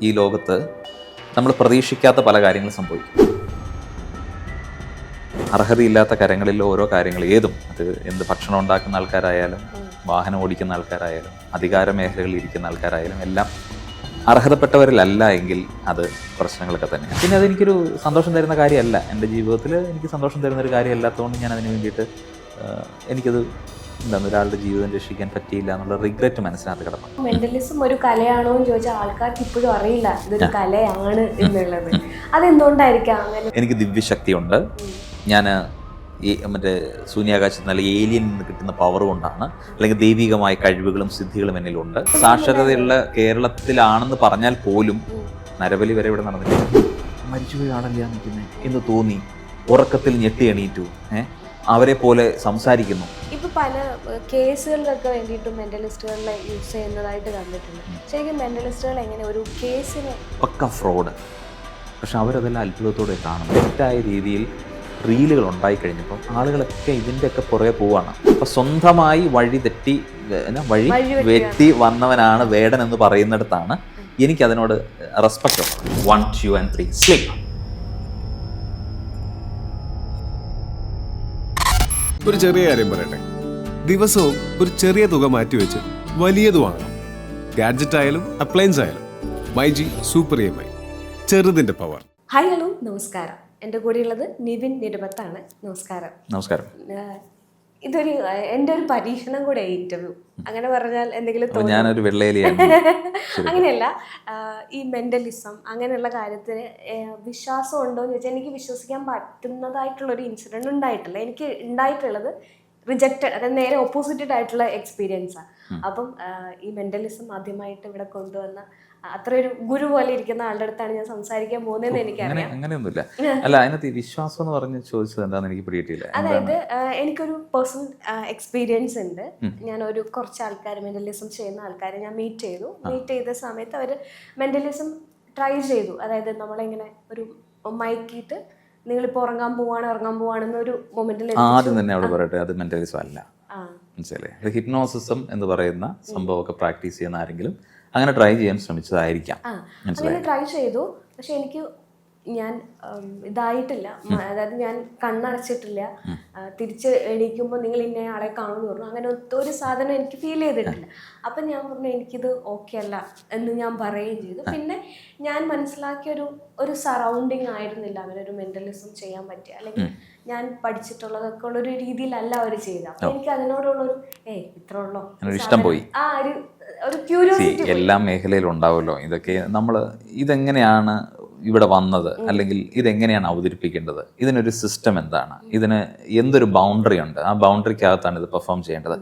ഈ ലോകത്ത് നമ്മൾ പ്രതീക്ഷിക്കാത്ത പല കാര്യങ്ങളും സംഭവിക്കും. അർഹതയില്ലാത്ത കരങ്ങളിൽ ഓരോ കാര്യങ്ങൾ ഏതും, അത് എന്ത് ഭക്ഷണം ഉണ്ടാക്കുന്ന ആൾക്കാരായാലും വാഹനം ഓടിക്കുന്ന ആൾക്കാരായാലും അധികാര മേഖലകളിൽ ഇരിക്കുന്ന ആൾക്കാരായാലും എല്ലാം അർഹതപ്പെട്ടവരിലല്ല എങ്കിൽ അത് പ്രശ്നങ്ങളൊക്കെ തന്നെയാണ്. പിന്നെ അതെനിക്കൊരു സന്തോഷം തരുന്ന കാര്യമല്ല, എൻ്റെ ജീവിതത്തിൽ എനിക്ക് സന്തോഷം തരുന്നൊരു കാര്യമല്ലാത്തതുകൊണ്ട് ഞാൻ അതിന് വേണ്ടിയിട്ട് എനിക്കത് ഒരാളുടെ ജീവിതം രക്ഷിക്കാൻ പറ്റിയില്ല എന്നുള്ള റിഗ്രറ്റ് മനസ്സിനകത്ത് കിടന്നു. മെന്റലിസം ഒരു കലയാണോ എന്ന് ചോദിച്ചാൽ ആൾക്കാർക്ക് ഇപ്പോഴും അറിയില്ല ഇതൊരു കലയാണ് എന്നുള്ളത്. അതെന്തുകൊണ്ടായിരിക്കാം അങ്ങനെ? എനിക്ക് ദിവ്യശക്തിയുണ്ട്. ഞാൻ ഈ മറ്റേ ശൂന്യാകാശത്ത് നല്ല ഏലിയൻ നിന്ന് കിട്ടുന്ന പവർ കൊണ്ടാണ്, അല്ലെങ്കിൽ ദൈവികമായ കഴിവുകളും സിദ്ധികളും എന്നിലുണ്ട്. സാക്ഷരതയുള്ള കേരളത്തിലാണെന്ന് പറഞ്ഞാൽ പോലും നരബലി വരെ ഇവിടെ നടന്നില്ല. മരിച്ചുപോയ ആളല്ല നിൽക്കുന്നത് എന്ന് തോന്നി ഉറക്കത്തിൽ ഞെട്ടി എണീറ്റു, അവരെ പോലെ സംസാരിക്കുന്നു. ഇപ്പൊ പല കേസുകളിലൊക്കെ വേണ്ടിയിട്ട് മെന്റലിസ്റ്റുകളെ യൂസ് ചെയ്യുന്നതായിട്ട് കണ്ടിട്ടുണ്ട്. ശരിക്കും മെന്റലിസ്റ്റുകൾ എങ്ങനെ ഒരു കേസിന് പക്ക ഫ്രോഡ്, പക്ഷെ അവരതെല്ലാം അത്ഭുതത്തോടെ കാണും. തെറ്റായ രീതിയിൽ റീലുകൾ ഉണ്ടായിക്കഴിഞ്ഞപ്പോൾ ആളുകളൊക്കെ ഇതിൻ്റെയൊക്കെ പുറകെ പോവാണ്. അപ്പം സ്വന്തമായി വഴി വെട്ടി വന്നവനാണ് വേടൻ എന്ന് പറയുന്നിടത്താണ് എനിക്കതിനോട് റെസ്പെക്റ്റ് ഉള്ളത്. 1 2 and 3 സ്ലീപ്. ഒരു ചെറിയ കാര്യം പറയട്ടെ, ദിവസവും ഒരു ചെറിയ തുക മാറ്റിവെച്ച് വലിയത് വാങ്ങണം. ഗാഡ്ജറ്റ് ആയാലും അപ്ലയൻസ് ആയാലും മൈജി സൂപ്പർ EMI, ചെറുതിന്റെ പവർ. ഹായ്, ഹലോ, നമസ്കാരം. എൻ്റെ കൂടെയുള്ളത് നിവിൻ നിരുപത്താണ്. നമസ്കാരം. നമസ്കാരം. ഇതൊരു എൻ്റെ ഒരു പരീക്ഷണം കൂടെ ഇന്റർവ്യൂ, അങ്ങനെ പറഞ്ഞാൽ എന്തെങ്കിലും ഞാനൊരു വെള്ളേലിയാണ്. അങ്ങനെയല്ല, ഈ മെന്റലിസം അങ്ങനെയുള്ള കാര്യത്തിന് വിശ്വാസം ഉണ്ടോ എന്ന് ചോദിച്ചാൽ എനിക്ക് വിശ്വസിക്കാൻ പറ്റുന്നതായിട്ടുള്ളൊരു ഇൻസിഡൻറ്റ് ഉണ്ടായിട്ടില്ല. എനിക്ക് ഉണ്ടായിട്ടുള്ളത് റിജക്റ്റഡ്, അതായത് നേരെ ഓപ്പോസിറ്റഡ് ആയിട്ടുള്ള എക്സ്പീരിയൻസാണ്. അപ്പം ഈ മെന്റലിസം ആദ്യമായിട്ട് ഇവിടെ കൊണ്ടുവന്ന അത്ര ഒരു ഗുരു പോലെ ഇരിക്കുന്ന ആളുടെ അടുത്താണ് ഞാൻ സംസാരിക്കാൻ പോകുന്നതെന്ന് എനിക്കറിയാം. അങ്ങനെയൊന്നുമില്ല. അല്ല, അതിനകത്ത് വിശ്വാസം എന്ന് പറഞ്ഞ് ചോദിച്ചത് എന്താണെന്ന് എനിക്ക് പിടിയിട്ടില്ല. അതായത് എനിക്കൊരു പേഴ്സണൽ എക്സ്പീരിയൻസ് ഉണ്ട്. ഞാൻ ഒരു കുറച്ച് ആൾക്കാർ മെന്റലിസം ചെയ്യുന്ന ആൾക്കാരെ ഞാൻ മീറ്റ് ചെയ്ത സമയത്ത് അവർ മെന്റലിസം ട്രൈ ചെയ്തു. അതായത് നമ്മളിങ്ങനെ ഒരു മയക്കിയിട്ട് നിങ്ങളിപ്പോൾ ഉറങ്ങാൻ പോവാണെന്നൊരു മൊമെന്റിൽ ആദ്യം തന്നെ അവിടെ പറയട്ടെ, അത് മെന്റലിസം അല്ല, മനസ്സിലായി. ഹിപ്നോസിസം എന്ന് പറയുന്ന സംഭവമൊക്കെ പ്രാക്ടീസ് ചെയ്യുന്ന ആരെങ്കിലും അങ്ങനെ ട്രൈ ചെയ്യാൻ ശ്രമിച്ചതായിരിക്കാം. അങ്ങനെ ട്രൈ ചെയ്തു, പക്ഷെ എനിക്ക് ഞാൻ ഇതായിട്ടില്ല. അതായത് ഞാൻ കണ്ണടച്ചിട്ടില്ല. തിരിച്ച് എണീക്കുമ്പോൾ നിങ്ങൾ ഇന്ന ആളെ കാണുമെന്ന് പറഞ്ഞു. അങ്ങനെ ഒരു സാധനം എനിക്ക് ഫീൽ ചെയ്തിട്ടില്ല. അപ്പം ഞാൻ പറഞ്ഞു എനിക്കിത് ഓക്കെ അല്ല എന്ന് ഞാൻ പറയുകയും ചെയ്തു. പിന്നെ ഞാൻ മനസ്സിലാക്കിയ ഒരു സറൗണ്ടിങ് ആയിരുന്നില്ല അവരൊരു മെന്റലിസം ചെയ്യാൻ പറ്റിയ, അല്ലെങ്കിൽ ഞാൻ പഠിച്ചിട്ടുള്ളതൊക്കെ ഉള്ളൊരു രീതിയിലല്ല അവർ ചെയ്തത്. അപ്പം എനിക്ക് അതിനോടുള്ളൊരു ഇത്ര ഉള്ളോ ഇഷ്ടം പോയി. ഒരു ക്യൂരിയോസിറ്റി എല്ലാ മേഖലയിലും ഉണ്ടാവുമല്ലോ ഇതൊക്കെ. നമ്മൾ ഇതെങ്ങനെയാണ് ഇവിടെ വന്നത്, അല്ലെങ്കിൽ ഇതെങ്ങനെയാണ് അവതരിപ്പിക്കേണ്ടത്, ഇതിനൊരു സിസ്റ്റം എന്താണ്, ഇതിന് എന്തൊരു ബൗണ്ടറി ഉണ്ട്, ആ ബൗണ്ടറിക്കകത്താണ് ഇത് പെർഫോം ചെയ്യേണ്ടത്,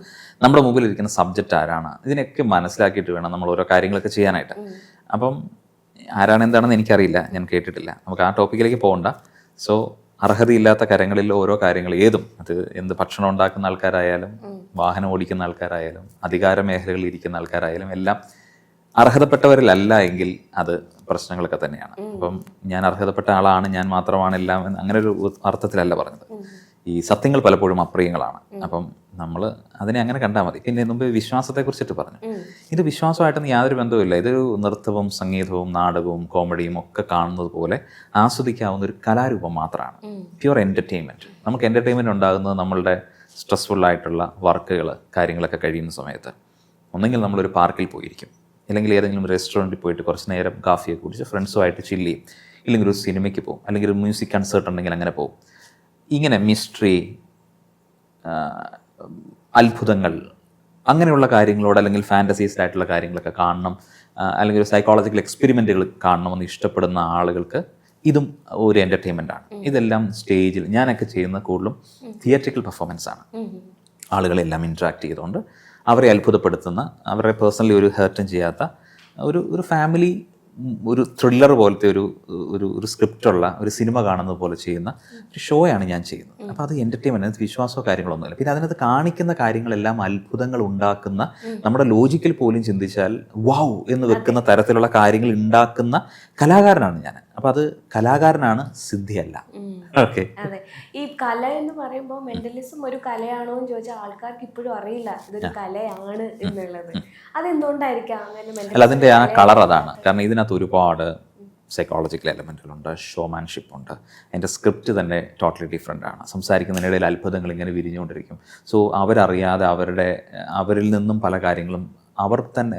നമ്മുടെ മുമ്പിൽ ഇരിക്കുന്ന സബ്ജക്റ്റ് ആരാണ്, ഇതിനൊക്കെ മനസ്സിലാക്കിയിട്ട് വേണം നമ്മൾ ഓരോ കാര്യങ്ങളൊക്കെ ചെയ്യാനായിട്ട്. അപ്പം ആരാണ് എന്താണെന്ന് എനിക്കറിയില്ല, ഞാൻ കേട്ടിട്ടില്ല. നമുക്ക് ആ ടോപ്പിക്കിലേക്ക് പോകണ്ട. സോ അർഹതയില്ലാത്ത കരങ്ങളിൽ ഓരോ കാര്യങ്ങൾ ഏതും, അത് എന്ത് ഭക്ഷണം ഉണ്ടാക്കുന്ന ആൾക്കാരായാലും വാഹനം ഓടിക്കുന്ന ആൾക്കാരായാലും അധികാര മേഖലകളിൽ ഇരിക്കുന്ന ആൾക്കാരായാലും എല്ലാം അർഹതപ്പെട്ടവരിലല്ല എങ്കിൽ അത് പ്രശ്നങ്ങളൊക്കെ തന്നെയാണ്. അപ്പം ഞാൻ അർഹതപ്പെട്ട ആളാണ്, ഞാൻ മാത്രമാണ് എല്ലാം എന്ന് അങ്ങനെ ഒരു അർത്ഥത്തിലല്ല പറഞ്ഞത്. ഈ സത്യങ്ങൾ പലപ്പോഴും അപ്രിയങ്ങളാണ്. അപ്പം നമ്മൾ അതിനെ അങ്ങനെ കണ്ടാൽ മതി. പിന്നെ മുമ്പ് വിശ്വാസത്തെ കുറിച്ചിട്ട് പറഞ്ഞു, ഇത് വിശ്വാസമായിട്ടൊന്നും യാതൊരു ബന്ധവുമില്ല. ഇതൊരു നൃത്തവും സംഗീതവും നാടകവും കോമഡിയും ഒക്കെ കാണുന്നത് പോലെ ആസ്വദിക്കാവുന്ന ഒരു കലാരൂപം മാത്രമാണ്. Pure entertainment. നമുക്ക് എൻ്റർടൈൻമെൻറ്റ് ഉണ്ടാകുന്നത് നമ്മളുടെ സ്ട്രെസ്ഫുള്ളായിട്ടുള്ള വർക്കുകൾ കാര്യങ്ങളൊക്കെ കഴിയുന്ന സമയത്ത് ഒന്നെങ്കിൽ നമ്മളൊരു പാർക്കിൽ പോയിരിക്കും, അല്ലെങ്കിൽ ഏതെങ്കിലും റെസ്റ്റോറൻറ്റിൽ പോയിട്ട് കുറച്ച് നേരം കാഫിയൊക്കെ കുടിച്ച് ഫ്രണ്ട്സുമായിട്ട് ചില്ല് ചെയ്യും, ഇല്ലെങ്കിൽ ഒരു സിനിമയ്ക്ക് പോകും, അല്ലെങ്കിൽ ഒരു മ്യൂസിക് കൺസേർട്ട് ഉണ്ടെങ്കിൽ അങ്ങനെ പോകും. ഇങ്ങനെ മിസ്റ്ററി, അത്ഭുതങ്ങൾ, അങ്ങനെയുള്ള കാര്യങ്ങളോട്, അല്ലെങ്കിൽ ഫാൻറ്റസീസ് ആയിട്ടുള്ള കാര്യങ്ങളൊക്കെ കാണണം, അല്ലെങ്കിൽ ഒരു സൈക്കോളജിക്കൽ എക്സ്പെരിമെൻറ്റുകൾ കാണണമെന്ന് ഇഷ്ടപ്പെടുന്ന ആളുകൾക്ക് ഇതും ഒരു എൻ്റർടൈൻമെൻറ്റാണ്. ഇതെല്ലാം സ്റ്റേജിൽ ഞാനൊക്കെ ചെയ്യുന്ന കൂടുതലും തിയേറ്ററിക്കൽ പെർഫോമൻസ് ആണ്. ആളുകളെല്ലാം ഇൻട്രാക്ട് ചെയ്തുകൊണ്ട് അവരെ അത്ഭുതപ്പെടുത്തുന്ന, അവരെ പേഴ്സണലി ഒരു ഹേർട്ടും ചെയ്യാത്ത ഒരു ഫാമിലി, ഒരു ത്രില്ലർ പോലത്തെ ഒരു സ്ക്രിപ്റ്റുള്ള ഒരു സിനിമ കാണുന്നത് പോലെ ചെയ്യുന്ന ഒരു ഷോയാണ് ഞാൻ ചെയ്യുന്നത്. അപ്പോൾ അത് എൻ്റർടൈൻമെൻറ്റ്, അതിനകത്ത് വിശ്വാസമോ കാര്യങ്ങളൊന്നുമില്ല. പിന്നെ അതിനകത്ത് കാണിക്കുന്ന കാര്യങ്ങളെല്ലാം അത്ഭുതങ്ങൾ ഉണ്ടാക്കുന്ന, നമ്മുടെ ലോജിക്കൽ പോലും ചിന്തിച്ചാൽ വൗ എന്ന് വെക്കുന്ന തരത്തിലുള്ള കാര്യങ്ങൾ ഉണ്ടാക്കുന്ന കലാകാരനാണ് ഞാൻ. അപ്പം അപ്പം അത് കലാകാരനാണ്, സിദ്ധിയല്ല. ഓക്കെ. അതെ, ഈ കല എന്ന് പറയുമ്പോൾ മെന്റലിസം ഒരു കലയാണോ എന്ന് ചോദിച്ചാൽ ആൾക്കാർക്ക് ഇപ്പോഴും അറിയില്ല ഇതൊരു കലയാണ് എന്നുള്ളത്. അതെന്തുകൊണ്ടായിരിക്കാം അങ്ങനെ? അല്ല, അതിൻ്റെ ആ കളർ അതാണ്. കാരണം ഇതിനകത്ത് ഒരുപാട് സൈക്കോളജിക്കൽ എലമെൻറ്റുകളുണ്ട്, ഷോമാൻഷിപ്പ് ഉണ്ട്. അതിൻ്റെ സ്ക്രിപ്റ്റ് തന്നെ ടോട്ടലി ഡിഫറെൻ്റ് ആണ്. സംസാരിക്കുന്നതിനിടയിൽ അത്ഭുതങ്ങൾ ഇങ്ങനെ വിരിഞ്ഞുകൊണ്ടിരിക്കും. സോ അവരറിയാതെ അവരിൽ നിന്നും പല കാര്യങ്ങളും അവർ തന്നെ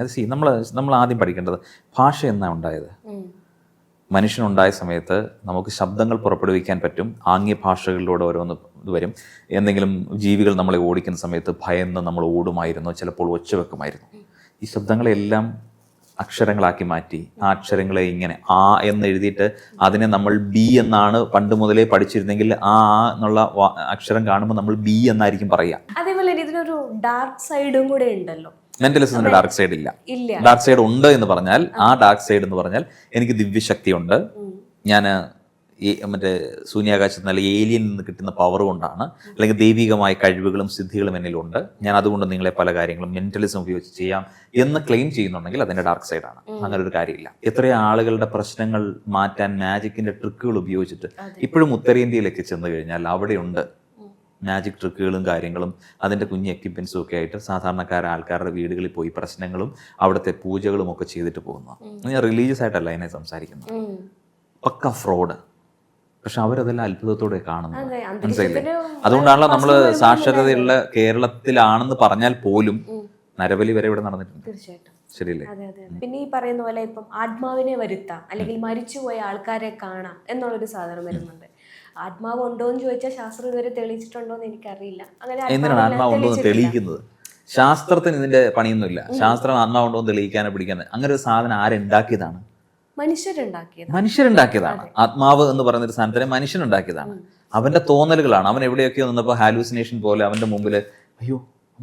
നമ്മൾ ആദ്യം പഠിക്കേണ്ടത് ഭാഷ എന്നാണ് ഉണ്ടായത്. മനുഷ്യനുണ്ടായ സമയത്ത് നമുക്ക് ശബ്ദങ്ങൾ പുറപ്പെടുവിക്കാൻ പറ്റും. ആംഗ്യ ഭാഷകളിലൂടെ ഓരോന്ന് വരും. എന്തെങ്കിലും ജീവികൾ നമ്മളെ ഓടിക്കുന്ന സമയത്ത് ഭയന്ന് നമ്മൾ ഓടുമായിരുന്നു, ചിലപ്പോൾ ഒച്ച വെക്കുമായിരുന്നു. ഈ ശബ്ദങ്ങളെല്ലാം അക്ഷരങ്ങളാക്കി മാറ്റി. ആ അക്ഷരങ്ങളെ ഇങ്ങനെ ആ എന്ന് എഴുതിയിട്ട് അതിനെ നമ്മൾ ബി എന്നാണ് പണ്ട് മുതലേ പഠിച്ചിരുന്നെങ്കിൽ ആ എന്നുള്ള അക്ഷരം കാണുമ്പോൾ നമ്മൾ ബി എന്നായിരിക്കും പറയുക. അതേപോലെ ഇതിനൊരു ഡാർക്ക് സൈഡും കൂടെ ഉണ്ടല്ലോ. മെന്റലിസത്തിന്റെ ഡാർക്ക് സൈഡ് ഇല്ല. ഡാർക്ക് സൈഡ് ഉണ്ട് എന്ന് പറഞ്ഞാൽ, ആ ഡാർക്ക് സൈഡ് എന്ന് പറഞ്ഞാൽ എനിക്ക് ദിവ്യശക്തി ഉണ്ട്, ഞാൻ മറ്റേ ശൂന്യാകാശത്ത് നല്ല ഏലിയൻ നിന്ന് കിട്ടുന്ന പവർ കൊണ്ടാണ്, അല്ലെങ്കിൽ ദൈവികമായ കഴിവുകളും സിദ്ധികളും എന്നിലുണ്ട്, ഞാൻ അതുകൊണ്ട് നിങ്ങളെ പല കാര്യങ്ങളും മെന്റലിസം ഉപയോഗിച്ച് ചെയ്യാം എന്ന് ക്ലെയിം ചെയ്യുന്നുണ്ടെങ്കിൽ അതിന്റെ ഡാർക്ക് സൈഡാണ്. അങ്ങനെ ഒരു കാര്യമില്ല. എത്രയോ ആളുകളുടെ പ്രശ്നങ്ങൾ മാറ്റാൻ മാജിക്കിന്റെ ട്രിക്കുകൾ ഉപയോഗിച്ചിട്ട് ഇപ്പോഴും ഉത്തരേന്ത്യയിലേക്ക് ചെന്ന് കഴിഞ്ഞാൽ അവിടെയുണ്ട് മാജിക് ട്രിക്കുകളും കാര്യങ്ങളും അതിൻ്റെ കുഞ്ഞ് എക്യുപ്മെൻസും ഒക്കെ ആയിട്ട് സാധാരണക്കാരായ ആൾക്കാരുടെ വീടുകളിൽ പോയി പ്രശ്നങ്ങളും അവിടുത്തെ പൂജകളും ഒക്കെ ചെയ്തിട്ട് പോകുന്നു. ഞാൻ റിലീജിയസ് ആയിട്ടല്ല അതിനെ സംസാരിക്കുന്നത്, പക്ക ഫ്രോഡ്. പക്ഷെ അവരതെല്ലാം അത്ഭുതത്തോടെ കാണുന്നു. മനസ്സിലായില്ലേ? അതുകൊണ്ടാണല്ലോ നമ്മൾ സാക്ഷരതയുള്ള കേരളത്തിലാണെന്ന് പറഞ്ഞാൽ പോലും നരബലി വരെ ഇവിടെ നടന്നിട്ടുണ്ട്. തീർച്ചയായിട്ടും. ശരിയല്ലേ? പിന്നെ ഈ പറയുന്ന പോലെ ഇപ്പം ആത്മാവിനെ വരുത്താം, അല്ലെങ്കിൽ മരിച്ചുപോയ ആൾക്കാരെ കാണാം എന്നുള്ളൊരു സാധനം വരുന്നുണ്ട്. ആത്മാവ് ഉണ്ടോ എന്ന് ചോദിച്ചാൽ ശാസ്ത്രം ഇതുവരെ തെളിയിച്ചിട്ടുണ്ടോ എന്ന് എനിക്കറിയില്ല. അങ്ങനെ എന്തിനാണ് ആത്മാവ് ഉണ്ടോ എന്ന് തെളിയിക്കുന്നത്? ശാസ്ത്രത്തിന് ഇതിന്റെ പണിയൊന്നുമില്ല. ശാസ്ത്രം ആത്മാവുണ്ടോ എന്ന് തെളിയിക്കാനോ പിടിക്കാനോ അങ്ങനെ ഒരു സാധനം ആരുണ്ടാക്കിയതാണ്? മനുഷ്യരുണ്ടാക്കിയതാണ്. ആത്മാവ് എന്ന് പറയുന്ന ഒരു സാധനത്തിനെ മനുഷ്യനുണ്ടാക്കിയതാണ്. അവന്റെ തോന്നലുകളാണ്. അവൻ എവിടെയൊക്കെയോ നിന്നപ്പോൾ ഹാലൂസിനേഷൻ പോലെ അവന്റെ മുമ്പിൽ അയ്യോ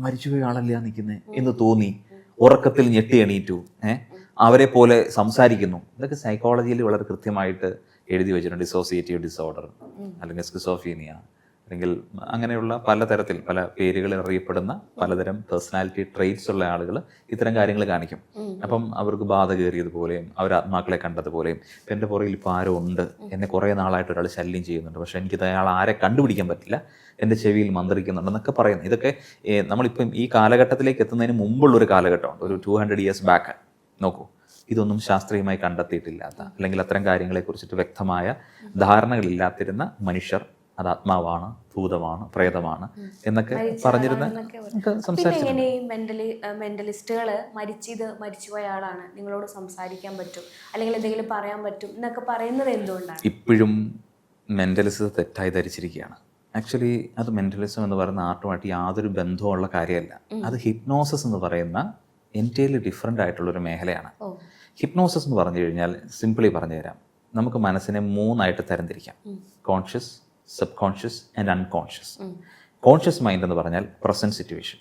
മരിച്ചുപോയ ആളല്ല നിൽക്കുന്നത് എന്ന് തോന്നി, ഉറക്കത്തിൽ ഞെട്ടി എണീറ്റു, അവരെ പോലെ സംസാരിക്കുന്നു. ഇതൊക്കെ സൈക്കോളജിയിൽ വളരെ കൃത്യമായിട്ട് എഴുതി വെച്ചിട്ടുണ്ട്. ഡിസോസിയേറ്റീവ് ഡിസോർഡർ, അല്ലെങ്കിൽ സ്കിസോഫീനിയ, അല്ലെങ്കിൽ അങ്ങനെയുള്ള പലതരത്തിൽ പല പേരുകളിൽ അറിയപ്പെടുന്ന പലതരം പേഴ്സണാലിറ്റി ട്രെയ്റ്റ്സ് ഉള്ള ആളുകൾ ഇത്തരം കാര്യങ്ങൾ കാണിക്കും. അപ്പം അവർക്ക് ബാധ കയറിയതുപോലെയും അവർ ആത്മാക്കളെ കണ്ടതുപോലെയും ഇപ്പം എൻ്റെ പുറകിൽ ഇപ്പോൾ ആരോ ഉണ്ട്, എന്നെ കുറേ നാളായിട്ട് ഒരാൾ ശല്യം ചെയ്യുന്നുണ്ട്, പക്ഷേ എനിക്കിത് അയാൾ ആരെ കണ്ടുപിടിക്കാൻ പറ്റില്ല, എൻ്റെ ചെവിയിൽ മന്ത്രിക്കുന്നുണ്ടെന്നൊക്കെ പറയുന്നു. ഇതൊക്കെ നമ്മളിപ്പം ഈ കാലഘട്ടത്തിലേക്ക് എത്തുന്നതിന് മുമ്പുള്ളൊരു കാലഘട്ടമുണ്ട്, ഒരു 200 years ബാക്ക്. നോക്കൂ, ഇതൊന്നും ശാസ്ത്രീയമായി കണ്ടെത്തിയിട്ടില്ലാത്ത, അല്ലെങ്കിൽ അത്തരം കാര്യങ്ങളെക്കുറിച്ചിട്ട് വ്യക്തമായ ധാരണകളില്ലാത്തിരുന്ന മനുഷ്യർ അത് ആത്മാവാണ്, ഭൂതമാണ്, പ്രേതമാണ് എന്നൊക്കെ പറഞ്ഞിരുന്ന മെന്റലിസ്റ്റുകള് മരിച്ചുപോയ ആളാണ്, നിങ്ങളോട് സംസാരിക്കാൻ പറ്റും അല്ലെങ്കിൽ എന്തെങ്കിലും പറയാൻ പറ്റും എന്നൊക്കെ പറയുന്നത് എന്തുകൊണ്ടാണ്? ഇപ്പോഴും മെന്റലിസം തെറ്റായി ധരിച്ചിരിക്കുകയാണ്. ആക്ച്വലി അത് മെന്റലിസം എന്ന് പറയുന്ന ആർട്ടുമായിട്ട് യാതൊരു ബന്ധമുള്ള കാര്യമല്ല. അത് ഹിപ്നോസിസ് എന്ന് പറയുന്ന എൻറ്റയർലി ഡിഫറെൻ്റ് ആയിട്ടുള്ളൊരു മേഖലയാണ്. ഹിപ്നോസിസ് എന്ന് പറഞ്ഞു കഴിഞ്ഞാൽ സിംപിളി പറഞ്ഞു തരാം, നമുക്ക് മനസ്സിനെ 3 തരംതിരിക്കാം: conscious, sub conscious and unconscious. Conscious mind എന്ന് പറഞ്ഞാൽ present situation.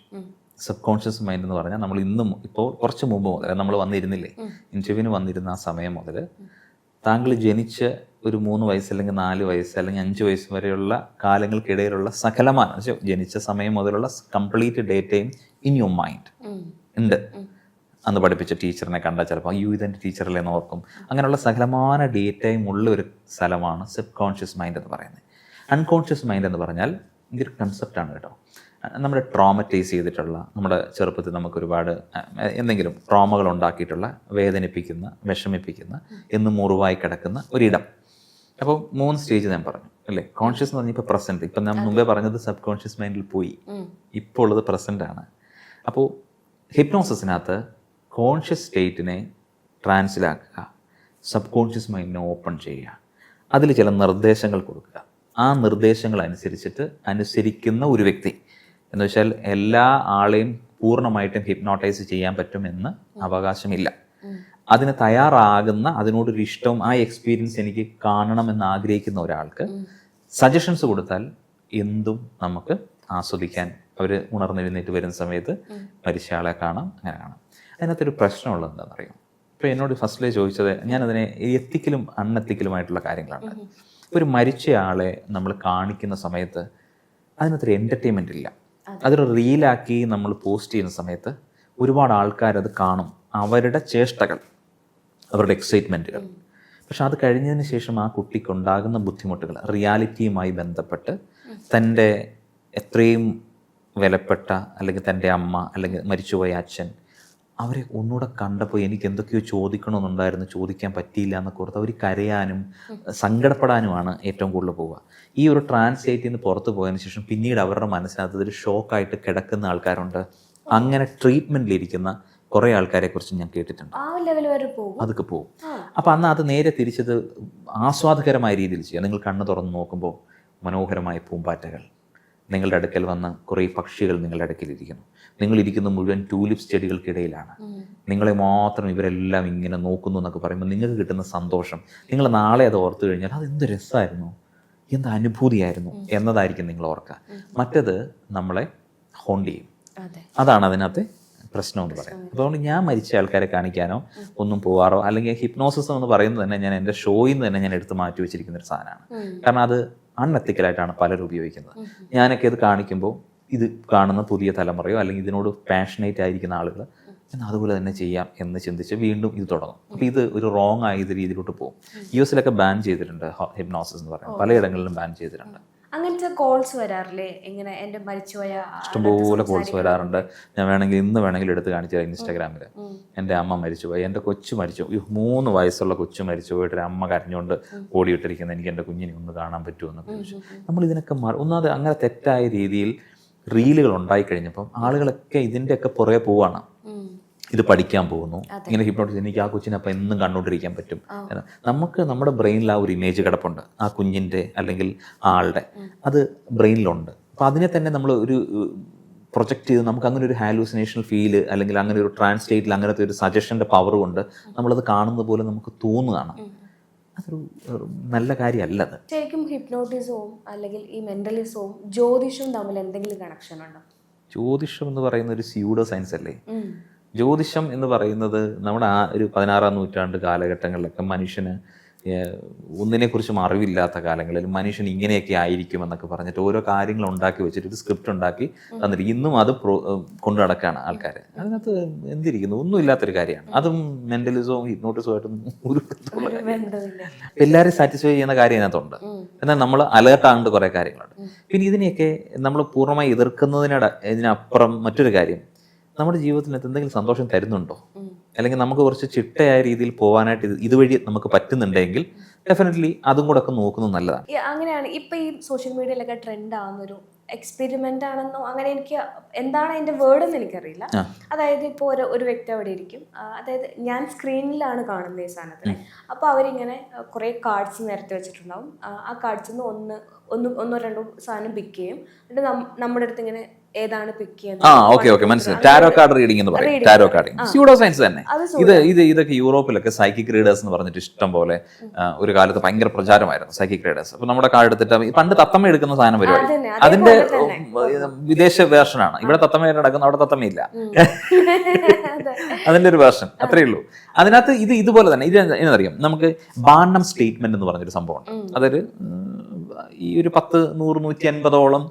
Sub conscious mind എന്ന് പറഞ്ഞാൽ നമ്മൾ ഇന്നും ഇപ്പോൾ കുറച്ച് മുമ്പ് മുതൽ നമ്മൾ വന്നിരുന്നില്ലേ, ഇൻ്റർവ്യൂവിന് വന്നിരുന്ന ആ സമയം മുതൽ താങ്കൾ ജനിച്ച് ഒരു 3 വയസ്സ് അല്ലെങ്കിൽ 4 വയസ്സ് അല്ലെങ്കിൽ 5 വയസ്സ് വരെയുള്ള കാലങ്ങൾക്കിടയിലുള്ള സകലമായ ജനിച്ച സമയം മുതലുള്ള കംപ്ലീറ്റ് ഡേറ്റയും ഇൻ യുവർ മൈൻഡ് ഉണ്ട്. അന്ന് പഠിപ്പിച്ച ടീച്ചറിനെ കണ്ടാൽ ചിലപ്പോൾ അയ്യോ ഇതെൻ്റെ ടീച്ചറല്ലേ എന്ന് ഓർക്കും. അങ്ങനെയുള്ള സകലമായ ഡേറ്റയും ഉള്ള ഒരു സ്ഥലമാണ് സബ് കോൺഷ്യസ് മൈൻഡ് എന്ന് പറയുന്നത്. അൺകോൺഷ്യസ് മൈൻഡ് എന്ന് പറഞ്ഞാൽ ഇതൊരു കൺസെപ്റ്റാണ് കേട്ടോ. നമ്മുടെ ട്രോമറ്റൈസ് ചെയ്തിട്ടുള്ള, നമ്മുടെ ചെറുപ്പത്തിൽ നമുക്ക് ഒരുപാട് എന്തെങ്കിലും ട്രോമകൾ ഉണ്ടാക്കിയിട്ടുള്ള, വേദനിപ്പിക്കുന്ന, വിഷമിപ്പിക്കുന്ന, എന്ന് മുറിവായി കിടക്കുന്ന ഒരിടം. അപ്പോൾ 3 സ്റ്റേജ് ഞാൻ പറഞ്ഞു അല്ലേ. കോൺഷ്യസ് എന്ന് പറഞ്ഞാൽ ഇപ്പോൾ പ്രസൻറ്റ്. ഇപ്പം ഞാൻ മുമ്പേ പറഞ്ഞത് സബ് കോൺഷ്യസ് മൈൻഡിൽ പോയി, ഇപ്പോൾ ഉള്ളത് പ്രസൻ്റ് ആണ്. അപ്പോൾ ഹിപ്നോസിസിനകത്ത് കോൺഷ്യസ് സ്റ്റേറ്റിനെ ട്രാൻസിലാക്കുക, സബ് കോൺഷ്യസ് മൈൻഡിനെ ഓപ്പൺ ചെയ്യുക, അതിൽ ചില നിർദ്ദേശങ്ങൾ കൊടുക്കുക. ആ നിർദ്ദേശങ്ങൾ അനുസരിക്കുന്ന ഒരു വ്യക്തി എന്ന് വെച്ചാൽ എല്ലാ ആളെയും പൂർണ്ണമായിട്ടും ഹിപ്നോട്ടൈസ് ചെയ്യാൻ പറ്റുമെന്ന് അവകാശമില്ല. അതിന് തയ്യാറാകുന്ന, അതിനോടൊരു ഇഷ്ടവും ആ എക്സ്പീരിയൻസ് എനിക്ക് കാണണമെന്ന് ആഗ്രഹിക്കുന്ന ഒരാൾക്ക് സജഷൻസ് കൊടുത്താൽ എന്തും നമുക്ക് ആസ്വദിക്കാൻ, അവർ ഉണർന്നെഴുന്നേറ്റ് വരുന്ന സമയത്ത് മരിച്ച ആളെ കാണാം, അങ്ങനെ കാണാം. അതിനകത്തൊരു പ്രശ്നമുള്ളത് എന്താണെന്ന് അറിയാം. ഇപ്പോൾ എന്നോട് ഫസ്റ്റിലേ ചോദിച്ചത്, ഞാനതിനെ എത്തിക്കലും അൺഎത്തിക്കലുമായിട്ടുള്ള കാര്യങ്ങളാണ്. ഒരു മരിച്ച ആളെ നമ്മൾ കാണിക്കുന്ന സമയത്ത് അതിനകത്തൊരു എൻ്റർടൈൻമെൻ്റ് ഇല്ല. അതൊരു റീലാക്കി നമ്മൾ പോസ്റ്റ് ചെയ്യുന്ന സമയത്ത് ഒരുപാട് ആൾക്കാരത് കാണും, അവരുടെ ചേഷ്ടകൾ, അവരുടെ എക്സൈറ്റ്മെൻറ്റുകൾ. പക്ഷെ അത് കഴിഞ്ഞതിന് ശേഷം ആ കുട്ടിക്കുണ്ടാകുന്ന ബുദ്ധിമുട്ടുകൾ റിയാലിറ്റിയുമായി ബന്ധപ്പെട്ട് തൻ്റെ എത്രയും വിലപ്പെട്ട അല്ലെങ്കിൽ തൻ്റെ അമ്മ അല്ലെങ്കിൽ മരിച്ചുപോയ അച്ഛൻ അവരെ ഒന്നുകൂടെ കണ്ടപ്പോൾ എനിക്ക് എന്തൊക്കെയോ ചോദിക്കണമെന്നുണ്ടായിരുന്നു, ചോദിക്കാൻ പറ്റിയില്ല എന്നൊക്കെ ഓർത്ത് അവർ കരയാനും സങ്കടപ്പെടാനുമാണ് ഏറ്റവും കൂടുതൽ പോവുക. ഈ ഒരു ട്രാൻസ്ലേറ്റിൽ നിന്ന് പുറത്ത് പോയതിന് ശേഷം പിന്നീട് അവരുടെ മനസ്സിനകത്ത് ഇതൊരു ഷോക്കായിട്ട് കിടക്കുന്ന ആൾക്കാരുണ്ട്. അങ്ങനെ ട്രീറ്റ്മെൻറ്റിലിരിക്കുന്ന കുറേ ആൾക്കാരെ കുറിച്ച് ഞാൻ കേട്ടിട്ടുണ്ട്. ആ ലെവൽ വരെ പോകും, അതൊക്കെ പോകും. അപ്പോൾ അന്ന് അത് നേരെ തിരിച്ചത് ആസ്വാദകരമായ രീതിയിൽ ചെയ്യുക. നിങ്ങൾ കണ്ണ് തുറന്ന് നോക്കുമ്പോൾ മനോഹരമായ പൂമ്പാറ്റകൾ, നിങ്ങളുടെ അടുക്കൽ വന്ന് കുറേ പക്ഷികൾ നിങ്ങളുടെ അടുക്കലിരിക്കുന്നു. നിങ്ങളിരിക്കുന്ന മുഴുവൻ ടൂലിപ്സ് ചെടികൾക്കിടയിലാണ്. നിങ്ങളെ മാത്രം ഇവരെല്ലാം ഇങ്ങനെ നോക്കുന്നു എന്നൊക്കെ പറയുമ്പോൾ നിങ്ങൾക്ക് കിട്ടുന്ന സന്തോഷം, നിങ്ങൾ നാളെ അത് ഓർത്തു കഴിഞ്ഞാൽ അതെന്ത് രസമായിരുന്നു, എന്ത് അനുഭൂതിയായിരുന്നു എന്നതായിരിക്കും നിങ്ങൾ ഓർക്കുക. മറ്റത് നമ്മളെ ഹോണ്ട് ചെയ്യും. അതാണ് അതിനകത്ത് പ്രശ്നം എന്ന് പറയാം. അതുകൊണ്ട് ഞാൻ മരിച്ച ആൾക്കാരെ കാണിക്കാനോ ഒന്നും പോവാറോ, അല്ലെങ്കിൽ ഹിപ്നോസിസ് എന്ന് പറയുന്നത് തന്നെ ഞാൻ എൻ്റെ ഷോയിൽ നിന്ന് തന്നെ ഞാൻ എടുത്ത് മാറ്റി വെച്ചിരിക്കുന്ന ഒരു സാധനമാണ്. കാരണം അത് അൺഎത്തിക്കലായിട്ടാണ് പലരും ഉപയോഗിക്കുന്നത്. ഞാനൊക്കെ ഇത് കാണിക്കുമ്പോൾ ഇത് കാണുന്ന പുതിയ തലമുറയോ അല്ലെങ്കിൽ ഇതിനോട് പാഷനേറ്റ് ആയിരിക്കുന്ന ആളുകൾ എന്നാൽ അതുപോലെ തന്നെ ചെയ്യാം എന്ന് ചിന്തിച്ച് വീണ്ടും ഇത് തുടങ്ങും. അപ്പോൾ ഇത് ഒരു റോങ് ആയ ഇത് രീതിയിലോട്ട് പോകും. US ബാൻ ചെയ്തിട്ടുണ്ട് ഹിപ്നോസിസ് എന്ന് പറയുന്നത്, പലയിടങ്ങളിലും ബാൻ ചെയ്തിട്ടുണ്ട്. അങ്ങനത്തെ കോൾസ് വരാറില്ലേ? ഇങ്ങനെ എൻ്റെ മരിച്ചുപോയ ഇഷ്ടംപോലെ കോൾസ് വരാറുണ്ട്. ഞാൻ വേണമെങ്കിൽ ഇന്ന് എടുത്ത് കാണിച്ചു തരാം. ഇൻസ്റ്റാഗ്രാമിൽ എൻ്റെ അമ്മ മരിച്ചുപോയി, എൻ്റെ കൊച്ചു മരിച്ചു, 3 വയസ്സുള്ള കൊച്ചു മരിച്ചു പോയിട്ട് ഒരു അമ്മ കരഞ്ഞുകൊണ്ട് ഓടിയിട്ടിരിക്കുന്നത്, എനിക്ക് എൻ്റെ കുഞ്ഞിനെ ഒന്ന് കാണാൻ പറ്റുമെന്നൊക്കെ ചോദിച്ചു. നമ്മളിതിനൊക്കെ ഒന്നാമത് അങ്ങനെ തെറ്റായ രീതിയിൽ റീലുകൾ ഉണ്ടായിക്കഴിഞ്ഞപ്പം ആളുകളൊക്കെ ഇതിൻ്റെയൊക്കെ പുറകെ പോവാണ്. ഇത് പഠിക്കാൻ പോകുന്നു, ഇങ്ങനെ ഹിപ്നോട്ടിസ്, എനിക്ക് ആ കൊച്ചിനെ അപ്പം എന്നും കണ്ടുകൊണ്ടിരിക്കാൻ പറ്റും. നമുക്ക് നമ്മുടെ ബ്രെയിനിൽ ആ ഒരു ഇമേജ് കിടപ്പുണ്ട്, ആ കുഞ്ഞിൻ്റെ അല്ലെങ്കിൽ ആളുടെ, അത് ബ്രെയിനിലുണ്ട്. അപ്പോൾ അതിനെ തന്നെ നമ്മൾ ഒരു പ്രൊജക്റ്റ് ചെയ്ത് നമുക്ക് അങ്ങനെ ഒരു ഹാലൂസിനേഷണൽ ഫീല് അല്ലെങ്കിൽ അങ്ങനെ ഒരു ട്രാൻസ്ലേറ്റിൽ അങ്ങനത്തെ ഒരു സജഷൻ്റെ പവർ കൊണ്ട് നമ്മളത് കാണുന്നത് പോലെ നമുക്ക് തോന്നുകയാണ്. അതൊരു നല്ല കാര്യമല്ല. അത് ശരിക്കും ഹിപ്നോട്ടിസവും അല്ലെങ്കിൽ ഈ മെന്റലിസവും ജ്യോതിഷവും തമ്മിൽ എന്തെങ്കിലും കണക്ഷൻ ഉണ്ടോ? ജ്യോതിഷം എന്ന് പറയുന്ന ഒരു സ്യൂഡോ സയൻസ് അല്ലേ? ജ്യോതിഷം എന്ന് പറയുന്നത് നമ്മുടെ ആ ഒരു 16-ാം നൂറ്റാണ്ട് കാലഘട്ടങ്ങളിലൊക്കെ മനുഷ്യന് ഒന്നിനെക്കുറിച്ചും അറിവില്ലാത്ത കാലങ്ങളിൽ മനുഷ്യൻ ഇങ്ങനെയൊക്കെ ആയിരിക്കുമെന്നൊക്കെ പറഞ്ഞിട്ട് ഓരോ കാര്യങ്ങൾ ഉണ്ടാക്കി വെച്ചിട്ട് ഒരു സ്ക്രിപ്റ്റ് ഉണ്ടാക്കി തന്നിട്ട് ഇന്നും അത് കൊണ്ടു നടക്കുകയാണ് ആൾക്കാർ. അതിനകത്ത് എന്തിരിക്കുന്നു? ഒന്നും ഇല്ലാത്തൊരു കാര്യമാണ്. അതും മെന്റലിസവും ഹിപ്നോട്ടിസവും ആയിട്ടും ഒരു എല്ലാവരെയും സാറ്റിസ്ഫൈ ചെയ്യുന്ന കാര്യം അതിനകത്തുണ്ട്. എന്നാൽ നമ്മൾ അലേർട്ടാകേണ്ട കുറേ കാര്യങ്ങളുണ്ട്. പിന്നെ ഇതിനെയൊക്കെ നമ്മൾ പൂർണ്ണമായി ഇതിനപ്പുറം മറ്റൊരു കാര്യം, നമ്മുടെ ജീവിതത്തിൽ എന്തെങ്കിലും സന്തോഷം തരുന്നുണ്ടോ, അല്ലെങ്കിൽ നമുക്ക് കുറച്ച് ചിട്ടയായ രീതിയിൽ പോകാനായിട്ട് ഇതുവഴി നമുക്ക് പറ്റുന്നുണ്ടെങ്കിൽ ഡെഫിനറ്റ്ലി അതും കൂടെ ഒക്കെ നോക്കുന്നത് നല്ലതാണ്. അങ്ങനെയാണ് ഇപ്പൊ ഈ സോഷ്യൽ മീഡിയയിലൊക്കെ ട്രെൻഡ് ആവുന്നൊരു എക്സ്പെരിമെന്റ് ആണെന്നോ അങ്ങനെ എനിക്ക് എന്താണ് അതിന്റെ വേർഡ് എന്ന് എനിക്കറിയില്ല. അതായത് ഇപ്പോൾ ഒരു വ്യക്തി അവിടെ ഇരിക്കും, അതായത് ഞാൻ സ്ക്രീനിലാണ് കാണുന്നത് ഈ സാധനത്തിന്. അപ്പോൾ അവരിങ്ങനെ കുറേ കാർഡ്സ് നിരത്തി വെച്ചിട്ടുണ്ടാവും. ആ കാർഡ്സിൽ നിന്ന് ഒന്നോ രണ്ടോ സാധനം പിക്ക് ചെയ്യും. എന്നിട്ട് നമ്മുടെ അടുത്ത് ഇങ്ങനെ ഏതാണ് പിക്ക് ചെയ്യുന്നത്. മനസ്സിലായി. ടാരോ കാർഡ് റീഡിംഗ് എന്ന് പറയും. ടാരോ കാർഡ് സ്യൂഡോ സയൻസ് തന്നെ. ഇതൊക്കെ യൂറോപ്പിലൊക്കെ സൈക്കിക് റീഡേഴ്സ് എന്ന് പറഞ്ഞിട്ട് ഇഷ്ടം പോലെ ഒരു കാലത്ത് ഭയങ്കര പ്രചാരമായിരുന്നു സൈക്കിക് റീഡേഴ്സ്. അപ്പൊ നമ്മുടെ കാർഡ് എടുത്തിട്ട് പണ്ട് തത്തമ്മ എടുക്കുന്ന സാധനം പരിപാടി, അതിന്റെ വിദേശ വേർഷനാണ്. ഇവിടെ തത്തമ്മ നടക്കുന്ന, അവിടെ തത്തമ്മയില്ല, അതിന്റെ ഒരു വേർഷൻ, അത്രയേ ഉള്ളൂ. അതിനകത്ത് ഇതുപോലെ തന്നെ ഇത് എന്നറിയാം, നമുക്ക് ബാർണം സ്റ്റേറ്റ്മെന്റ് എന്ന് പറഞ്ഞൊരു സംഭവമുണ്ട്. അതൊരു ഈ ഒരു 10, 100, 150ഓളം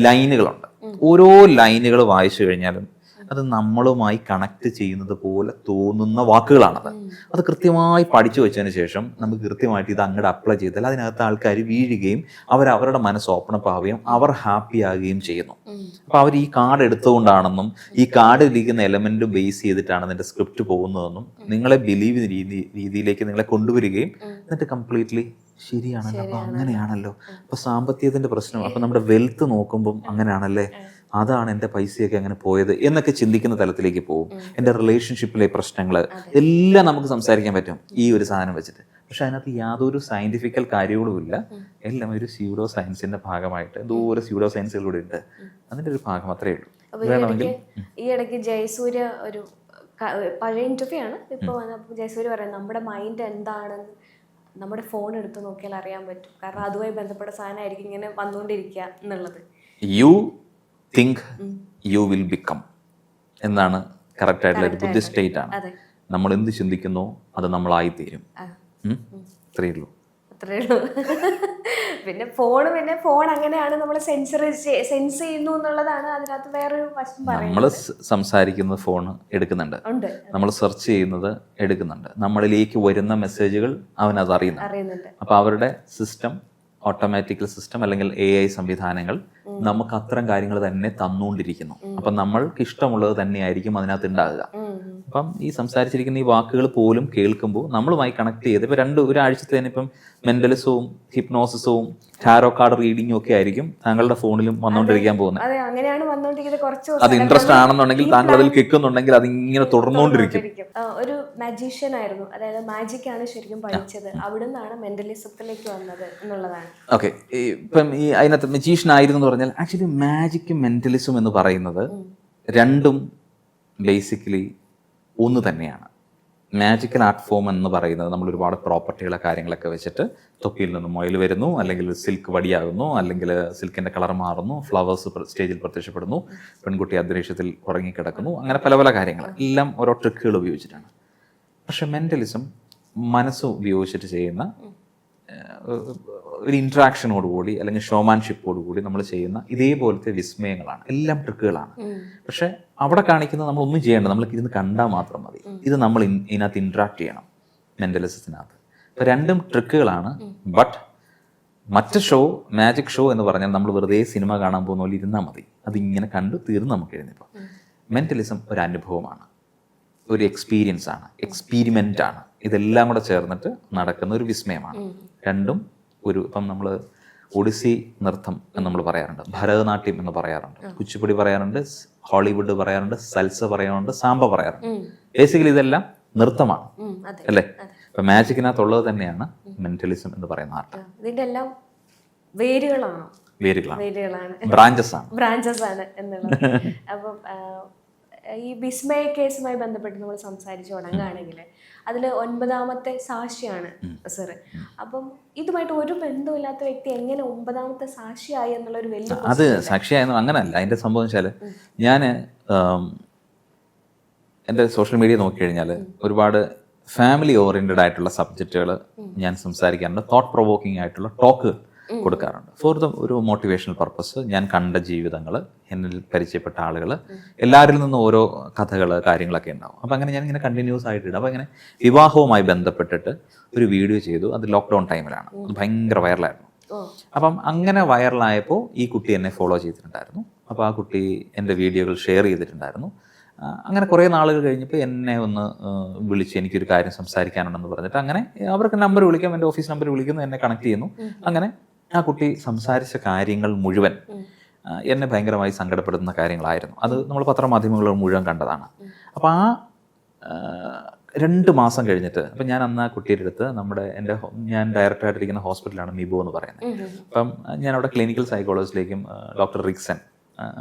ലൈനുകളുണ്ട്. ഓരോ ലൈനുകൾ വായിച്ചു കഴിഞ്ഞാലും അത് നമ്മളുമായി കണക്ട് ചെയ്യുന്നത് പോലെ തോന്നുന്ന വാക്കുകളാണത്. അത് കൃത്യമായി പഠിച്ചു വെച്ചതിന് ശേഷം നമുക്ക് കൃത്യമായിട്ട് ഇത് അങ്ങോട്ട് അപ്ലൈ ചെയ്താൽ അതിനകത്ത് ആൾക്കാർ വീഴുകയും അവരുടെ മനസ്സ് ഓപ്പൺ അപ്പ് ആവുകയും അവർ ഹാപ്പി ആകുകയും ചെയ്യുന്നു. അപ്പൊ അവർ ഈ കാർഡ് എടുത്തുകൊണ്ടാണെന്നും ഈ കാർഡിലിരിക്കുന്ന എലമെന്റ് ബേസ് ചെയ്തിട്ടാണ് അതിന്റെ സ്ക്രിപ്റ്റ് പോകുന്നതെന്നും നിങ്ങളെ ബിലീവ് രീതിയിലേക്ക് നിങ്ങളെ കൊണ്ടുവരികയും എന്നിട്ട് കംപ്ലീറ്റ്ലി ശരിയാണല്ലോ, അപ്പൊ അങ്ങനെയാണല്ലോ, അപ്പൊ സാമ്പത്തികത്തിന്റെ പ്രശ്നം, അപ്പൊ നമ്മുടെ വെൽത്ത് നോക്കുമ്പം അങ്ങനെയാണല്ലേ, അതാണ് എൻ്റെ പൈസയൊക്കെ അങ്ങനെ പോയത് എന്നൊക്കെ ചിന്തിക്കുന്ന തലത്തിലേക്ക് പോകും. എൻ്റെ റിലേഷൻഷിപ്പിലെ പ്രശ്നങ്ങൾ എല്ലാം നമുക്ക് സംസാരിക്കാൻ പറ്റും ഈ ഒരു സാധനം വെച്ചിട്ട്. പക്ഷെ അതിനകത്ത് യാതൊരു സയന്റിഫിക്കൽ കാര്യങ്ങളുമില്ല. എല്ലാം ഒരു സ്യൂഡോ സയൻസിന്റെ ഭാഗമായിട്ട് എന്തോരം സ്യൂഡോ സയൻസുകളിലൂടെ ഉണ്ട്. അതിന്റെ ഒരു ഭാഗം അത്രയേ ഉള്ളൂ. വേണമെങ്കിൽ ഈ ഇടയ്ക്ക് ജയസൂര്യ ഒരു പഴയ ഇന്റർവ്യൂ ആണ് ഇപ്പോൾ ജയസൂര്യ പറയുന്നത്, നമ്മുടെ മൈൻഡ് എന്താണെന്ന് നമ്മുടെ ഫോൺ എടുത്ത് നോക്കിയാൽ അറിയാൻ പറ്റും. കാരണം അതുമായി ബന്ധപ്പെട്ട സാധനമായിരിക്കും ഇങ്ങനെ വന്നുകൊണ്ടിരിക്കുക എന്നുള്ളത്. You think you will become എന്നാണ് കറക്റ്റ് ആയിട്ടുള്ള ഒരു ബുദ്ധിസ്റ്റ് സ്റ്റേറ്റ് ആണ്. നമ്മൾ എന്ത് ചിന്തിക്കുന്നോ അത് നമ്മളായിത്തീരും. അത്രയേ ഉള്ളൂ. അത്രേ ഉള്ളൂ. പിന്നെ ഫോൺ അങ്ങനെയാണ് നമ്മൾ സെൻസ് ചെയ്യുന്നു എന്നുള്ളതാണ് അതിനകത്ത് വേറൊരു വശം നമ്മൾ പറയുന്നത്. സംസാരിക്കുന്നത് ഫോൺ എടുക്കുന്നുണ്ട്, ഉണ്ട്, നമ്മൾ സെർച്ച് ചെയ്യുന്നത് എടുക്കുന്നുണ്ട്, നമ്മളിലേക്ക് വരുന്ന മെസ്സേജുകൾ അവനത് അറിയുന്നുണ്ട്. അപ്പോൾ അവരുടെ സിസ്റ്റം, ഓട്ടോമാറ്റിക്കൽ സിസ്റ്റം അല്ലെങ്കിൽ AI സംവിധാനങ്ങൾ നമുക്ക് അത്തരം കാര്യങ്ങൾ തന്നെ തന്നുകൊണ്ടിരിക്കുന്നു. അപ്പം നമ്മൾക്ക് ഇഷ്ടമുള്ളത് തന്നെയായിരിക്കും അതിനകത്ത് ഉണ്ടാകുക. അപ്പം ഈ സംസാരിച്ചിരിക്കുന്ന ഈ വാക്കുകൾ പോലും കേൾക്കുമ്പോൾ നമ്മളുമായി കണക്ട് ചെയ്ത് ഇപ്പം ഒരാഴ്ചത്തെ തന്നെ ഇപ്പം മെന്റലിസവും ഹിപ്നോസിസവും ടാരോ കാർഡ് റീഡിങ്ങും ഒക്കെ ആയിരിക്കും താങ്കളുടെ ഫോണിലും വന്നുകൊണ്ടിരിക്കാൻ പോകുന്നത്. അതെ, അങ്ങനെയാണ് വന്നുകൊണ്ടിരിക്കുന്നത്. കുറച്ച് അത് ഇൻട്രസ്റ്റ് ആണെന്നുണ്ടെങ്കിൽ താങ്കൾ അതിൽ കിക്കുന്നുണ്ടെങ്കിൽ അതിങ്ങനെ തുടർന്നുകൊണ്ടിരിക്കും. ഒരു മാജീഷ്യൻ ആയിരുന്നു, അതായത് മാജിക് ആണ് ശരിക്കും പഠിച്ചത്, അവിടുന്നാണ് മെന്റലിസത്തിലേക്ക് വന്നത് എന്നുള്ളതാണ്. ഓക്കെ, ഇപ്പം ഈ അതിനകത്ത് മജീഷ്യൻ ആയിരുന്നു എന്ന് പറഞ്ഞാൽ ആക്ച്വലി മാജിക്കും മെന്റലിസം എന്ന് പറയുന്നത് രണ്ടും ബേസിക്കലി ഒന്ന് തന്നെയാണ്. മാജിക്കൽ ആർട്ട് ഫോം എന്ന് പറയുന്നത് നമ്മൾ ഒരുപാട് പ്രോപ്പർട്ടികളെ കാര്യങ്ങളൊക്കെ വെച്ചിട്ട് തൊപ്പിയിൽ നിന്ന് മുയൽ വരുന്നു, അല്ലെങ്കിൽ സിൽക്ക് വടിയാകുന്നു, അല്ലെങ്കിൽ സിൽക്കിൻ്റെ കളർ മാറുന്നു, ഫ്ലവേഴ്സ് സ്റ്റേജിൽ പ്രത്യക്ഷപ്പെടുന്നു, പെൺകുട്ടി അന്തരീക്ഷത്തിൽ ഉറങ്ങിക്കിടക്കുന്നു, അങ്ങനെ പല പല കാര്യങ്ങൾ എല്ലാം ഓരോ ട്രിക്കുകൾ ഉപയോഗിച്ചിട്ടാണ്. പക്ഷെ മെൻ്റലിസം മനസ്സ് ഉപയോഗിച്ചിട്ട് ചെയ്യുന്ന ഒരു ഇൻട്രാക്ഷനോടുകൂടി അല്ലെങ്കിൽ ഷോമാൻഷിപ്പോടുകൂടി നമ്മൾ ചെയ്യുന്ന ഇതേപോലത്തെ വിസ്മയങ്ങളാണ്, എല്ലാം ട്രിക്കുകളാണ്. പക്ഷെ അവിടെ കാണിക്കുന്നത് നമ്മളൊന്നും ചെയ്യേണ്ട, നമ്മൾ ഇരുന്ന് കണ്ടാൽ മാത്രം മതി. ഇത് നമ്മൾ ഇതിനകത്ത് ഇൻട്രാക്ട് ചെയ്യണം മെൻ്റലിസത്തിനകത്ത്. അപ്പോൾ രണ്ടും ട്രിക്കുകളാണ്. ബട്ട് മറ്റ് മാജിക് ഷോ എന്ന് പറഞ്ഞാൽ നമ്മൾ വെറുതെ സിനിമ കാണാൻ പോകുന്ന പോലെ ഇരുന്നാൽ മതി, അതിങ്ങനെ കണ്ടു തീർന്ന് നമുക്ക് എഴുന്നേപ്പം. മെൻ്റലിസം ഒരു അനുഭവമാണ്, ഒരു എക്സ്പീരിയൻസ് ആണ്, എക്സ്പീരിമെൻ്റ് ആണ്. ഇതെല്ലാം കൂടെ ചേർന്നിട്ട് നടക്കുന്ന ഒരു വിസ്മയമാണ്. രണ്ടും ഇപ്പം നമ്മൾ ഒഡിസി നൃത്തം എന്ന് നമ്മൾ പറയാറുണ്ട്, ഭരതനാട്യം എന്ന് പറയാറുണ്ട്, കുച്ചിപ്പുടി പറയാറുണ്ട്, ഹോളിവുഡ് പറയാറുണ്ട്, സൽസ പറയാറുണ്ട്, സാമ്പ പറയാറുണ്ട്. ബേസിക്കലി ഇതെല്ലാം നൃത്തമാണ് അല്ലേ? ഇപ്പം മാജിക്കിനകത്തുള്ളത് തന്നെയാണ് മെന്റലിസം എന്ന് പറയുന്ന ആർട്ട്. ഇതിന്റെ എല്ലാം വേരുകളാണ്, ബ്രാഞ്ചസ് ആണ് എന്നുള്ളത്. അപ്പം ഈ വിസ്മയ കേസുമായി ബന്ധപ്പെട്ട് നമ്മൾ സംസാരിച്ച് തുടങ്ങുകയാണെങ്കിൽ അതിൽ 9ാമത്തെ സാക്ഷിയാണ് സാറ്. അപ്പം ഇതുമായിട്ട് ഒരു ബന്ധമില്ലാത്ത വ്യക്തി എങ്ങനെ 9ാമത്തെ സാക്ഷിയായി എന്നുള്ളൊരു വലിയ അത് സാക്ഷിയായെന്ന് അങ്ങനല്ല. അതിൻ്റെ സംഭവം വെച്ചാൽ ഞാൻ എൻ്റെ സോഷ്യൽ മീഡിയ നോക്കിക്കഴിഞ്ഞാൽ ഒരുപാട് ഫാമിലി ഓറിയൻറ്റഡ് ആയിട്ടുള്ള സബ്ജക്റ്റുകൾ ഞാൻ സംസാരിക്കാറുണ്ട്, തോട്ട് പ്രൊവോക്കിംഗ് ആയിട്ടുള്ള ടോക്കുകൾ കൊടുക്കാറുണ്ട്. ഫോർ ഒരു മോട്ടിവേഷണൽ പർപ്പസ്. ഞാൻ കണ്ട ജീവിതങ്ങൾ, എന്നിൽ പരിചയപ്പെട്ട ആളുകൾ, എല്ലാവരിൽ നിന്നും ഓരോ കഥകൾ കാര്യങ്ങളൊക്കെ ഉണ്ടാവും. അപ്പം അങ്ങനെ ഞാൻ ഇങ്ങനെ കണ്ടിന്യൂസ് ആയിട്ടിടും. അപ്പോൾ ഇങ്ങനെ വിവാഹവുമായി ബന്ധപ്പെട്ടിട്ട് ഒരു വീഡിയോ ചെയ്തു, അത് ലോക്ക്ഡൗൺ ടൈമിലാണ്, അത് ഭയങ്കര വൈറലായിരുന്നു. അപ്പം അങ്ങനെ വൈറലായപ്പോൾ ഈ കുട്ടി എന്നെ ഫോളോ ചെയ്തിട്ടുണ്ടായിരുന്നു. അപ്പോൾ ആ കുട്ടി എൻ്റെ വീഡിയോകൾ ഷെയർ ചെയ്തിട്ടുണ്ടായിരുന്നു. അങ്ങനെ കുറേ നാളുകൾ കഴിഞ്ഞപ്പോൾ എന്നെ ഒന്ന് വിളിച്ച് എനിക്കൊരു കാര്യം സംസാരിക്കാനുണ്ടെന്ന് പറഞ്ഞിട്ട് അങ്ങനെ അവർക്ക് നമ്പർ വിളിക്കാം, എൻ്റെ ഓഫീസ് നമ്പർ വിളിക്കുന്നു, എന്നെ കണക്ട് ചെയ്യുന്നു. അങ്ങനെ ആ കുട്ടി സംസാരിച്ച കാര്യങ്ങൾ മുഴുവൻ എന്നെ ഭയങ്കരമായി സങ്കടപ്പെടുത്തുന്ന കാര്യങ്ങളായിരുന്നു. അത് നമ്മൾ പത്രമാധ്യമങ്ങൾ മുഴുവൻ കണ്ടതാണ്. അപ്പോൾ ആ 2 മാസം കഴിഞ്ഞിട്ട് അപ്പം ഞാൻ അന്ന് ആ കുട്ടിയുടെ അടുത്ത് ഞാൻ ഡയറക്ടറായിട്ടിരിക്കുന്ന ഹോസ്പിറ്റലാണ് മിബോ എന്ന് പറയുന്നത്. അപ്പം ഞാൻ അവിടെ ക്ലിനിക്കൽ സൈക്കോളജിസ്റ്റിലേക്കും ഡോക്ടർ റിക്സൺ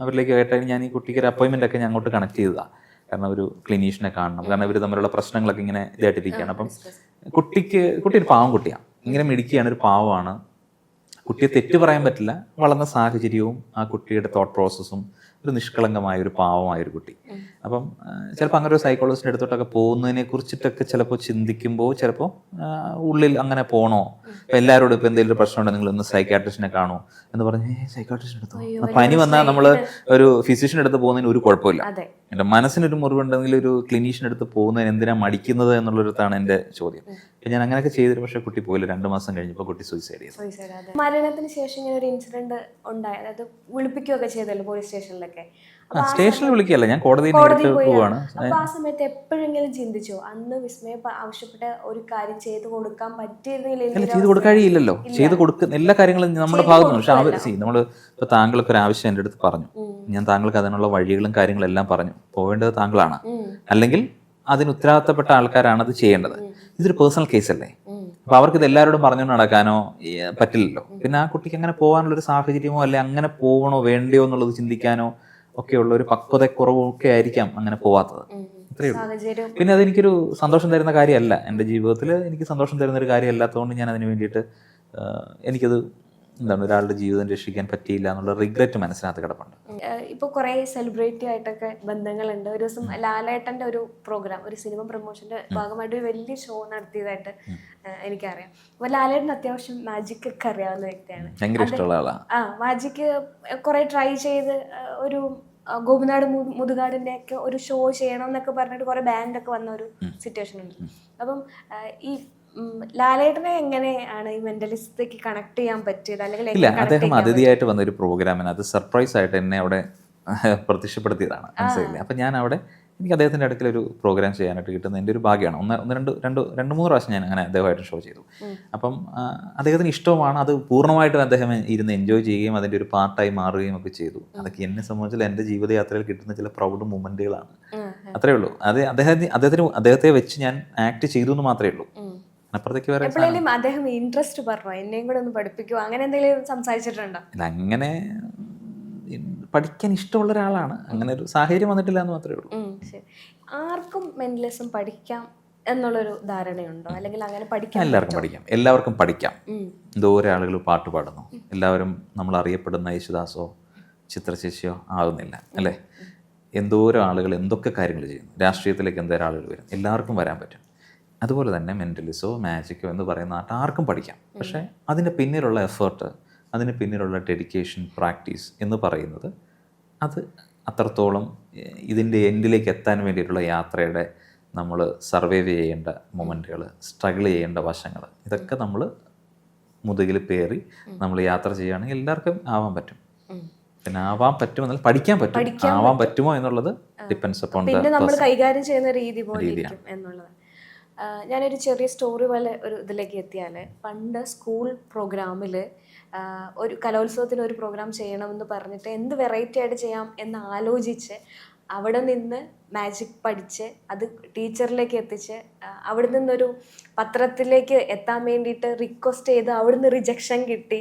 അവരിലേക്ക് ആയിട്ടാണ് ഞാൻ ഈ കുട്ടിക്ക് ഒരു അപ്പോയിൻമെൻ്റ് ഒക്കെ ഞാൻ അങ്ങോട്ട് കണക്ട് ചെയ്തതാണ്. കാരണം ഒരു ക്ലിനീഷ്യനെ കാണണം, കാരണം ഇവർ തമ്മിലുള്ള പ്രശ്നങ്ങളൊക്കെ ഇങ്ങനെ ഇതായിട്ടിരിക്കുകയാണ്. അപ്പം കുട്ടി ഒരു പാവം കുട്ടിയാണ്, ഇങ്ങനെ മിടിക്കുകയാണ്, ഒരു പാവമാണ്. കുട്ടിയെ തെറ്റ് പറയാൻ പറ്റില്ല, വളർന്ന സാഹചര്യവും ആ കുട്ടിയുടെ തോട്ട് പ്രോസസ്സും ഒരു നിഷ്കളങ്കമായ ഒരു പാവമായൊരു കുട്ടി. അപ്പം ചിലപ്പോൾ അങ്ങനെ ഒരു സൈക്കോളജിസ്റ്റിൻ്റെ അടുത്തോട്ടൊക്കെ പോകുന്നതിനെ കുറിച്ചിട്ടൊക്കെ ചിലപ്പോൾ ചിന്തിക്കുമ്പോൾ ചിലപ്പോൾ ഉള്ളിൽ അങ്ങനെ പോകണോ, ഇപ്പം എല്ലാവരോടും ഇപ്പോൾ എന്തെങ്കിലും പ്രശ്നമുണ്ടെങ്കിൽ നിങ്ങൾ ഒന്ന് സൈക്കാട്രിസ്റ്റിനെ കാണൂ എന്ന് പറഞ്ഞ് സൈക്കാട്രിസ്റ്റിൻ്റെ അടുത്ത് പനി വന്നാൽ നമ്മൾ ഒരു ഫിസിഷ്യൻ്റെ അടുത്ത് പോകുന്നതിന് ഒരു കുഴപ്പമില്ല. എൻ്റെ മനസ്സിനൊരു മുറിവുണ്ടെങ്കിൽ ഒരു ക്ലിനീഷ്യൻ്റെ അടുത്ത് പോകുന്നതിന് എന്തിനാണ് മടിക്കുന്നത് എന്നുള്ളൊരിതാണ് എൻ്റെ ചോദ്യം. ഞാൻ അങ്ങനെയൊക്കെ ചെയ്തിട്ട് പക്ഷേ കുട്ടി പോയില്ല. 2 മാസം കഴിഞ്ഞപ്പോൾ കുട്ടി സൂയിസൈഡ് ചെയ്തു. മരണത്തിന് ശേഷം ഇങ്ങനെ ഒരു ഇൻസിഡന്റ് ഉണ്ടായി, അതായത് വിളിപ്പിക്കുകയൊക്കെ ചെയ്തല്ലോ പോലീസ് സ്റ്റേഷനിലൊക്കെ. സ്റ്റേഷനിൽ വിളിക്കുകയല്ല, ഞാൻ കോടതിയിൽ പോവാണ്. അപ്പൊ ആ സമയത്ത് എപ്പോഴെങ്കിലും ചിന്തിച്ചോ അന്ന് വിസ്മയ ആവശ്യപ്പെട്ട ഒരു കാര്യം ചെയ്തു കൊടുക്കാൻ പറ്റിയിരുന്നില്ല? ചെയ്ത് കൊടുക്കാഴില്ലല്ലോ, ചെയ്ത് കൊടുക്കുന്ന എല്ലാ കാര്യങ്ങളും നമ്മുടെ ഭാഗത്തുനിന്ന്. പക്ഷെ അവർ നമ്മൾ ഇപ്പോൾ താങ്കൾക്ക് ഒരു ആവശ്യം എൻ്റെ അടുത്ത് പറഞ്ഞു, ഞാൻ താങ്കൾക്ക് അതിനുള്ള വഴികളും കാര്യങ്ങളും എല്ലാം പറഞ്ഞു. പോവേണ്ടത് താങ്കളാണ്, അല്ലെങ്കിൽ അതിന് ഉത്തരവാദിത്തപ്പെട്ട ആൾക്കാരാണ് അത് ചെയ്യേണ്ടത്. ഇതൊരു പേഴ്സണൽ കേസല്ലേ, അപ്പോൾ അവർക്ക് ഇത് എല്ലാവരോടും പറഞ്ഞു നടക്കാനോ പറ്റില്ലല്ലോ. പിന്നെ ആ കുട്ടിക്ക് അങ്ങനെ പോകാനുള്ളൊരു സാഹചര്യമോ അല്ലെ അങ്ങനെ പോകണോ വേണ്ടയോ എന്നുള്ളത് ചിന്തിക്കാനോ ഒക്കെയുള്ള ഒരു പക്വതക്കുറവും ഒക്കെ ആയിരിക്കാം അങ്ങനെ പോവാത്തത്. ഇത്രയേ ഉള്ളൂ. പിന്നെ അതെനിക്കൊരു സന്തോഷം തരുന്ന കാര്യമല്ല, എൻ്റെ ജീവിതത്തിൽ എനിക്ക് സന്തോഷം തരുന്ന ഒരു കാര്യമല്ലാത്തതുകൊണ്ട് ഞാൻ അതിന് വേണ്ടിയിട്ട് എനിക്കത് എന്താണ് ഒരാളുടെ ജീവിതം രക്ഷിക്കാൻ പറ്റിയില്ല എന്നുള്ള റിഗ്രറ്റ് മനസ്സിനകത്ത് കിടപ്പുണ്ട്. ഇപ്പോൾ കുറേ സെലിബ്രിറ്റി ആയിട്ടൊക്കെ ബന്ധങ്ങളുണ്ട്. ഒരു ദിവസം ലാലേട്ടൻ്റെ ഒരു പ്രോഗ്രാം, ഒരു സിനിമ പ്രൊമോഷൻ്റെ ഭാഗമായിട്ട് ഒരു വലിയ ഷോ നടത്തിയതായിട്ട് എനിക്കറിയാം. അപ്പോൾ ലാലേട്ടൻ അത്യാവശ്യം മാജിക് ഒക്കെ അറിയാവുന്ന വ്യക്തിയാണ്. ഭയങ്കര ഇഷ്ടമുള്ള ആളാണ്. മാജിക് കുറേ ട്രൈ ചെയ്ത് ഒരു ഗോപിനാട് മുതുകാടിൻ്റെ ഒക്കെ ഒരു ഷോ ചെയ്യണം എന്നൊക്കെ പറഞ്ഞിട്ട് കുറേ ബാൻഡൊക്കെ വന്ന ഒരു സിറ്റുവേഷൻ ഉണ്ട്. അപ്പം ഈ ലാലേട്ടനെ എങ്ങനെയാണ് ഈ മെന്റലിസ്റ്റേക്ക് കണക്ട് ചെയ്യാൻ പറ്റിയത്? അല്ലെങ്കിൽ ഇല്ല, അദ്ദേഹം അതിഥിയായിട്ട് വന്ന ഒരു പ്രോഗ്രാമിന് അത് സർപ്രൈസ് ആയിട്ട് എന്നെ അവിടെ പ്രത്യക്ഷപ്പെടുത്തിയതാണ്, മനസ്സിലായില്ലേ? അപ്പം ഞാൻ അവിടെ എനിക്ക് അദ്ദേഹത്തിൻ്റെ അടുക്കൽ ഒരു പ്രോഗ്രാം ചെയ്യാനായിട്ട് കിട്ടുന്ന എൻ്റെ ഒരു ഭാഗ്യമാണ്. രണ്ട് മൂന്ന് പ്രാവശ്യം ഞാൻ അങ്ങനെ അദ്ദേഹമായിട്ട് ഷോ ചെയ്തു. അപ്പം അദ്ദേഹത്തിന് ഇഷ്ടവുമാണ്, അത് പൂർണ്ണമായിട്ടും അദ്ദേഹം ഇരുന്ന് എൻജോയ് ചെയ്യുകയും അതിൻ്റെ ഒരു പാർട്ടായി മാറുകയും ഒക്കെ ചെയ്തു. അതൊക്കെ എന്നെ സംബന്ധിച്ചാൽ എൻ്റെ ജീവിതയാത്രയിൽ കിട്ടുന്ന ചില പ്രൗഡ് മൊമെൻറ്റുകളാണ്. അത്രേ ഉള്ളൂ. അത് അദ്ദേഹത്തെ വെച്ച് ഞാൻ ആക്ട് ചെയ്തു എന്ന് മാത്രമേ ഉള്ളൂ. അപ്പുറത്തേക്ക് വേറെ എപ്പോഴേലും അദ്ദേഹം ഇൻട്രസ്റ്റ് പറഞ്ഞോ എന്നെയും കൂടെ ഒന്ന് പഠിപ്പിക്കുമോ, അങ്ങനെ എന്തെങ്കിലും സംസാരിച്ചിട്ടുണ്ടോ? അങ്ങനെ പഠിക്കാൻ ഇഷ്ടമുള്ള ഒരാളാണ്, അങ്ങനെ ഒരു സാഹചര്യം വന്നിട്ടില്ല എന്ന് മാത്രമേ ഉള്ളൂ. ശരി. ആർക്കും മെന്റലിസം പഠിക്കാം എന്നുള്ളൊരു ധാരണയുണ്ടോ? അല്ലെങ്കിൽ അങ്ങനെ പഠിക്കാം? എല്ലാവർക്കും പഠിക്കാം. എന്തോരം ആളുകൾ പാട്ട് പാടുന്നു, എല്ലാവരും നമ്മൾ അറിയപ്പെടുന്ന യേശുദാസോ ചിത്രചേച്ചിയോ ആകുന്നില്ല അല്ലേ? എന്തോരം ആളുകൾ എന്തൊക്കെ കാര്യങ്ങൾ ചെയ്യുന്നു, രാഷ്ട്രീയത്തിലേക്ക് എന്തോരം ആളുകൾ വരും, എല്ലാവർക്കും വരാൻ പറ്റും. അതുപോലെ തന്നെ മെൻ്റലിസോ മാജിക്കോ എന്ന് പറയുന്ന ആർക്കും പഠിക്കാം. പക്ഷേ അതിൻ്റെ പിന്നിലുള്ള എഫേർട്ട്, അതിന് പിന്നിലുള്ള ഡെഡിക്കേഷൻ, പ്രാക്ടീസ് എന്ന് പറയുന്നത് അത് അത്രത്തോളം ഇതിൻ്റെ എൻഡിലേക്ക് എത്താൻ വേണ്ടിയിട്ടുള്ള യാത്രയുടെ നമ്മൾ സർവൈവ് ചെയ്യേണ്ട മൊമെൻറ്റുകൾ, സ്ട്രഗിൾ ചെയ്യേണ്ട വശങ്ങൾ, ഇതൊക്കെ നമ്മൾ മുതുകിൽ പേറി നമ്മൾ യാത്ര ചെയ്യുകയാണെങ്കിൽ എല്ലാവർക്കും ആവാൻ പറ്റും. പിന്നെ ആവാൻ പറ്റുമെന്നാൽ പഠിക്കാൻ പറ്റും. ആവാൻ പറ്റുമോ എന്നുള്ളത് ഡിപ്പെൻഡ്സ് അപ്പോൺ പിന്നെ നമ്മൾ കൈകാര്യം ചെയ്യുന്ന രീതി പോലെ എന്നുള്ളത്. ഞാനൊരു ചെറിയ സ്റ്റോറി പോലെ ഒരു ഇതിലേക്ക് എത്തിയാൽ, പണ്ട് സ്കൂൾ പ്രോഗ്രാമിൽ ഒരു കലോത്സവത്തിന് ഒരു പ്രോഗ്രാം ചെയ്യണമെന്ന് പറഞ്ഞിട്ട് എന്ത് വെറൈറ്റി ആയിട്ട് ചെയ്യാം എന്ന് ആലോചിച്ച് അവിടെ നിന്ന് മാജിക് പഠിച്ച് അത് ടീച്ചറിലേക്ക് എത്തിച്ച് അവിടെ നിന്നൊരു പത്രത്തിലേക്ക് എത്താൻ വേണ്ടിയിട്ട് റിക്വസ്റ്റ് ചെയ്ത് അവിടുന്ന് റിജക്ഷൻ കിട്ടി,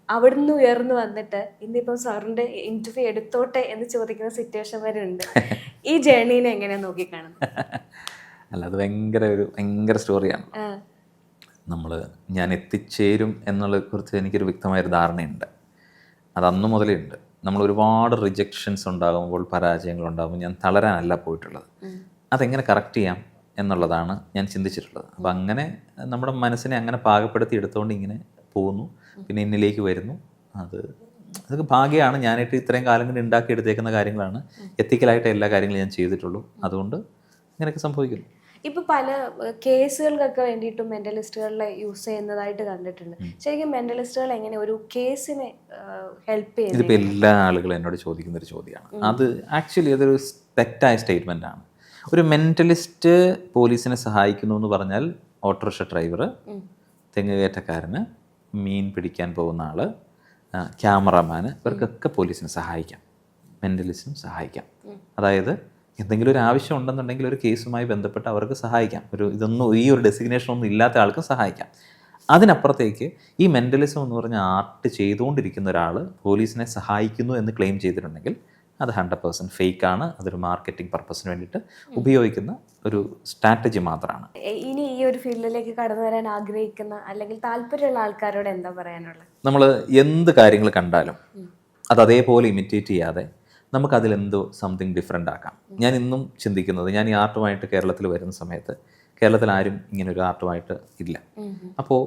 അവിടുന്ന് ഉയർന്നു വന്നിട്ട് ഇന്നിപ്പം സാറിൻ്റെ ഇൻ്റർവ്യൂ എടുത്തോട്ടെ എന്ന് ചോദിക്കുന്ന സിറ്റുവേഷൻ വരെ ഉണ്ട്. ഈ ജേർണീനെ എങ്ങനെയാണ് നോക്കിക്കാണുന്നത്? അല്ല, അത് ഭയങ്കര സ്റ്റോറിയാണ്. ഞാൻ എത്തിച്ചേരും എന്നുള്ള കുറിച്ച് എനിക്കൊരു വ്യക്തമായൊരു ധാരണയുണ്ട്. അത് അന്നു മുതലേ ഉണ്ട്. നമ്മൾ ഒരുപാട് റിജക്ഷൻസ് ഉണ്ടാകുമ്പോൾ, പരാജയങ്ങളുണ്ടാകുമ്പോൾ ഞാൻ തളരാനല്ല പോയിട്ടുള്ളത്. അതെങ്ങനെ കറക്റ്റ് ചെയ്യാം എന്നുള്ളതാണ് ഞാൻ ചിന്തിച്ചിട്ടുള്ളത്. അപ്പം അങ്ങനെ നമ്മുടെ മനസ്സിനെ അങ്ങനെ പാകപ്പെടുത്തി എടുത്തുകൊണ്ട് ഇങ്ങനെ പോകുന്നു, പിന്നെ എന്നിലേക്ക് വരുന്നു. അതൊക്കെ ഭാഗ്യമാണ്. ഞാനായിട്ട് ഇത്രയും കാലം കൊണ്ട് ഉണ്ടാക്കിയെടുത്തേക്കുന്ന കാര്യങ്ങളാണ്. എത്തിക്കലായിട്ട് എല്ലാ കാര്യങ്ങളും ഞാൻ ചെയ്തിട്ടുള്ളൂ. അതുകൊണ്ട് ഇങ്ങനെയൊക്കെ സംഭവിക്കുന്നു. ഇപ്പൊ പല കേസുകൾക്കൊക്കെ വേണ്ടിയിട്ടും മെന്റലിസ്റ്റുകളെ യൂസ് ചെയ്യുന്നതായിട്ട് കണ്ടിട്ടുണ്ട്. ശരിക്കും മെന്റലിസ്റ്റുകൾ എങ്ങനെ ഒരു കേസിനെ ഹെൽപ്പ് ചെയ്യുന്നത്? ഇതിപ്പോൾ എല്ലാ ആളുകളും എന്നോട് ചോദിക്കുന്ന ഒരു ചോദ്യമാണ്. അത് ആക്ച്വലി അതൊരു തെറ്റായ സ്റ്റേറ്റ്മെൻ്റ് ആണ്. ഒരു മെന്റലിസ്റ്റ് പോലീസിനെ സഹായിക്കുന്നു എന്ന് പറഞ്ഞാൽ ഓട്ടോറിക്ഷ ഡ്രൈവർ, തെങ്ങുകയറ്റക്കാരന്, മീൻ പിടിക്കാൻ പോകുന്ന ആൾ, ക്യാമറമാന്, ഇവർക്കൊക്കെ പോലീസിനെ സഹായിക്കാം, മെന്റലിസ്റ്റിനും സഹായിക്കാം. അതായത് എന്തെങ്കിലും ഒരു ആവശ്യം ഉണ്ടെന്നുണ്ടെങ്കിൽ ഒരു കേസുമായി ബന്ധപ്പെട്ട് അവർക്ക് സഹായിക്കാം. ഈ ഒരു ഡെസിഗ്നേഷൻ ഒന്നും ഇല്ലാത്ത ആൾക്കും സഹായിക്കാം. അതിനപ്പുറത്തേക്ക് ഈ മെൻ്റലിസം എന്ന് പറഞ്ഞ ആർട്ട് ചെയ്തുകൊണ്ടിരിക്കുന്ന ഒരാൾ പോലീസിനെ സഹായിക്കുന്നു എന്ന് ക്ലെയിം ചെയ്തിട്ടുണ്ടെങ്കിൽ അത് 100% ഫേക്കാണ്. അതൊരു മാർക്കറ്റിംഗ് പർപ്പസിന് വേണ്ടിയിട്ട് ഉപയോഗിക്കുന്ന ഒരു സ്ട്രാറ്റജി മാത്രമാണ്. ഇനി ഈ ഒരു ഫീൽഡിലേക്ക് കടന്നു വരാൻ ആഗ്രഹിക്കുന്ന അല്ലെങ്കിൽ താല്പര്യമുള്ള ആൾക്കാരോട് എന്താ പറയാനുള്ളത്? നമ്മൾ എന്ത് കാര്യങ്ങൾ കണ്ടാലും അത് അതേപോലെ ഇമിറ്റേറ്റ് ചെയ്യാതെ നമുക്കതിലെന്തോ സംതിങ് ഡിഫറെൻ്റ് ആക്കാം. ഞാൻ ഇന്നും ചിന്തിക്കുന്നത്, ഞാൻ ഈ ആർട്ടുമായിട്ട് കേരളത്തിൽ വരുന്ന സമയത്ത് കേരളത്തിൽ ആരും ഇങ്ങനെ ഒരു ആർട്ടുമായിട്ട് ഇല്ല. അപ്പോൾ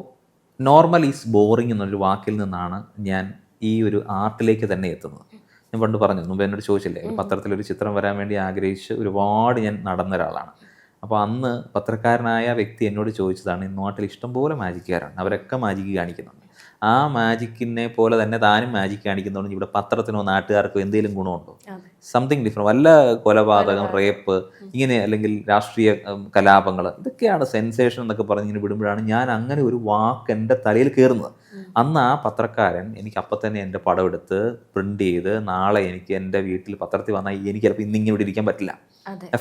നോർമൽ ഈസ് ബോറിങ് എന്നൊരു വാക്കിൽ നിന്നാണ് ഞാൻ ഈ ഒരു ആർട്ടിലേക്ക് തന്നെ എത്തുന്നത്. ഞാൻ പണ്ട് പറഞ്ഞു, മുമ്പ് എന്നോട് ചോദിച്ചില്ലേ, പത്രത്തിലൊരു ചിത്രം വരാൻ വേണ്ടി ആഗ്രഹിച്ച് ഒരുപാട് ഞാൻ നടന്ന ഒരാളാണ്. അപ്പോൾ അന്ന് പത്രക്കാരനായ വ്യക്തി എന്നോട് ചോദിച്ചതാണ്, ഈ നാട്ടിൽ ഇഷ്ടംപോലെ മാജിക്കുകാരാണ്, അവരൊക്കെ മാജിക്ക് കാണിക്കുന്നുണ്ട്, ആ മാജിക്കിനെ പോലെ തന്നെ താനും മാജിക് കാണിക്കുന്നതുകൊണ്ട് ഇവിടെ പത്രത്തിനോ നാട്ടുകാർക്കോ എന്തെങ്കിലും ഗുണമുണ്ടോ? Something different. വല്ല കൊലപാതകം, റേപ്പ്, ഇങ്ങനെ അല്ലെങ്കിൽ രാഷ്ട്രീയ കലാപങ്ങൾ, ഇതൊക്കെയാണ് സെൻസേഷൻ എന്നൊക്കെ പറഞ്ഞ് ഇങ്ങനെ വിടുമ്പോഴാണ് ഞാൻ അങ്ങനെ ഒരു വാക്ക് എൻ്റെ തലയിൽ കയറുന്നത്. അന്ന് ആ പത്രക്കാരൻ എനിക്ക് അപ്പം തന്നെ എൻ്റെ പടം എടുത്ത് പ്രിൻ്റ് ചെയ്ത് നാളെ എനിക്ക് എൻ്റെ വീട്ടിൽ പത്രത്തിൽ വന്നാൽ എനിക്ക് ചിലപ്പോൾ ഇന്നിങ്ങനെ ഇവിടെ ഇരിക്കാൻ പറ്റില്ല.